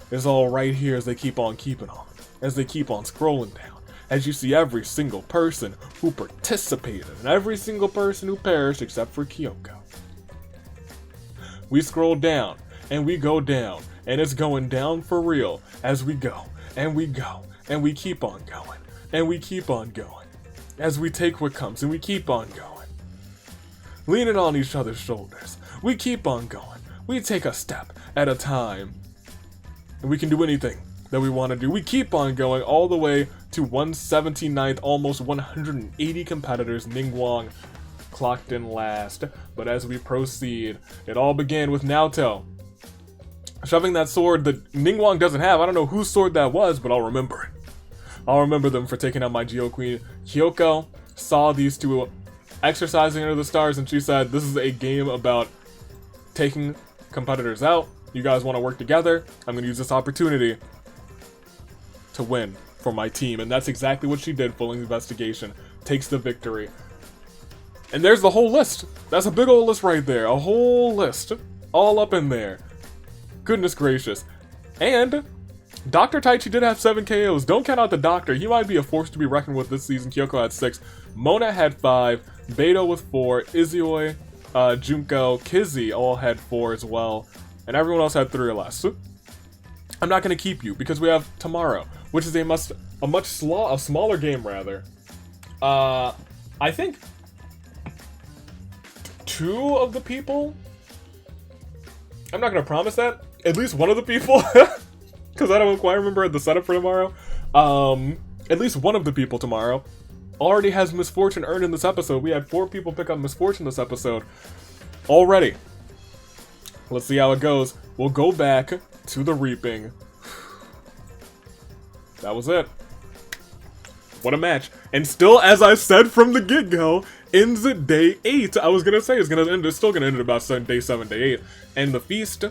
It's all right here as they keep on keeping on. As they keep on scrolling down. As you see every single person who participated and every single person who perished except for Kyoko. We scroll down and we go down and it's going down for real as we go and we go and we keep on going and we keep on going as we take what comes and we keep on going. Leaning on each other's shoulders. We keep on going. We take a step at a time. And we can do anything that we want to do. We keep on going all the way to 179th, almost 180 competitors. Ningguang clocked in last. But as we proceed, it all began with Naoto shoving that sword that Ningguang doesn't have. I don't know whose sword that was, but I'll remember it. I'll remember them for taking out my Geo Queen. Kyoko saw these two exercising under the stars, and she said, this is a game about taking competitors out. You guys want to work together? I'm going to use this opportunity to win for my team. And that's exactly what she did. Full investigation takes the victory. And there's the whole list. That's a big old list right there. A whole list. All up in there. Goodness gracious. And Dr. Taichi did have 7 KOs. Don't count out the doctor. He might be a force to be reckoned with this season. Kyoko had 6. Mona had 5. Beto with 4. Izui, Junko, Kizzy all had 4 as well. And everyone else had 3 or less. I'm not going to keep you because we have tomorrow, which is a must a smaller game rather. I think two of the people. I'm not gonna promise that. At least one of the people, because I don't quite remember the setup for tomorrow. At least one of the people tomorrow already has misfortune earned in this episode. We had 4 people pick up misfortune this episode already. Let's see how it goes. We'll go back to the reaping. That was it. What a match. And still, as I said from the get-go, ends at day 8. I was gonna say it's still gonna end at about day 7, day 8. And the feast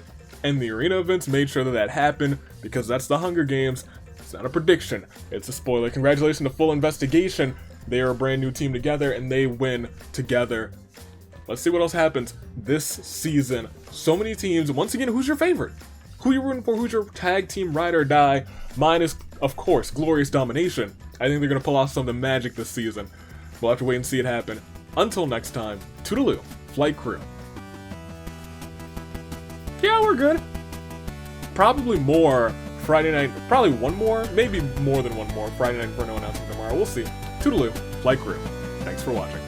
and the arena events made sure that happened, because that's the Hunger Games. It's not a prediction, it's a spoiler. Congratulations to Full Investigation. They are a brand new team together, and they win together. Let's see what else happens this season. So many teams. Once again, who's your favorite? Who you rooting for? Who's your tag team ride or die? Mine is, of course, Glorious Domination. I think they're going to pull off something magic this season. We'll have to wait and see it happen. Until next time, toodaloo, Flight Crew. Yeah, we're good. Probably more Friday night. Probably one more. Maybe more than one more Friday night Inferno announcement tomorrow. We'll see. Toodaloo, Flight Crew. Thanks for watching.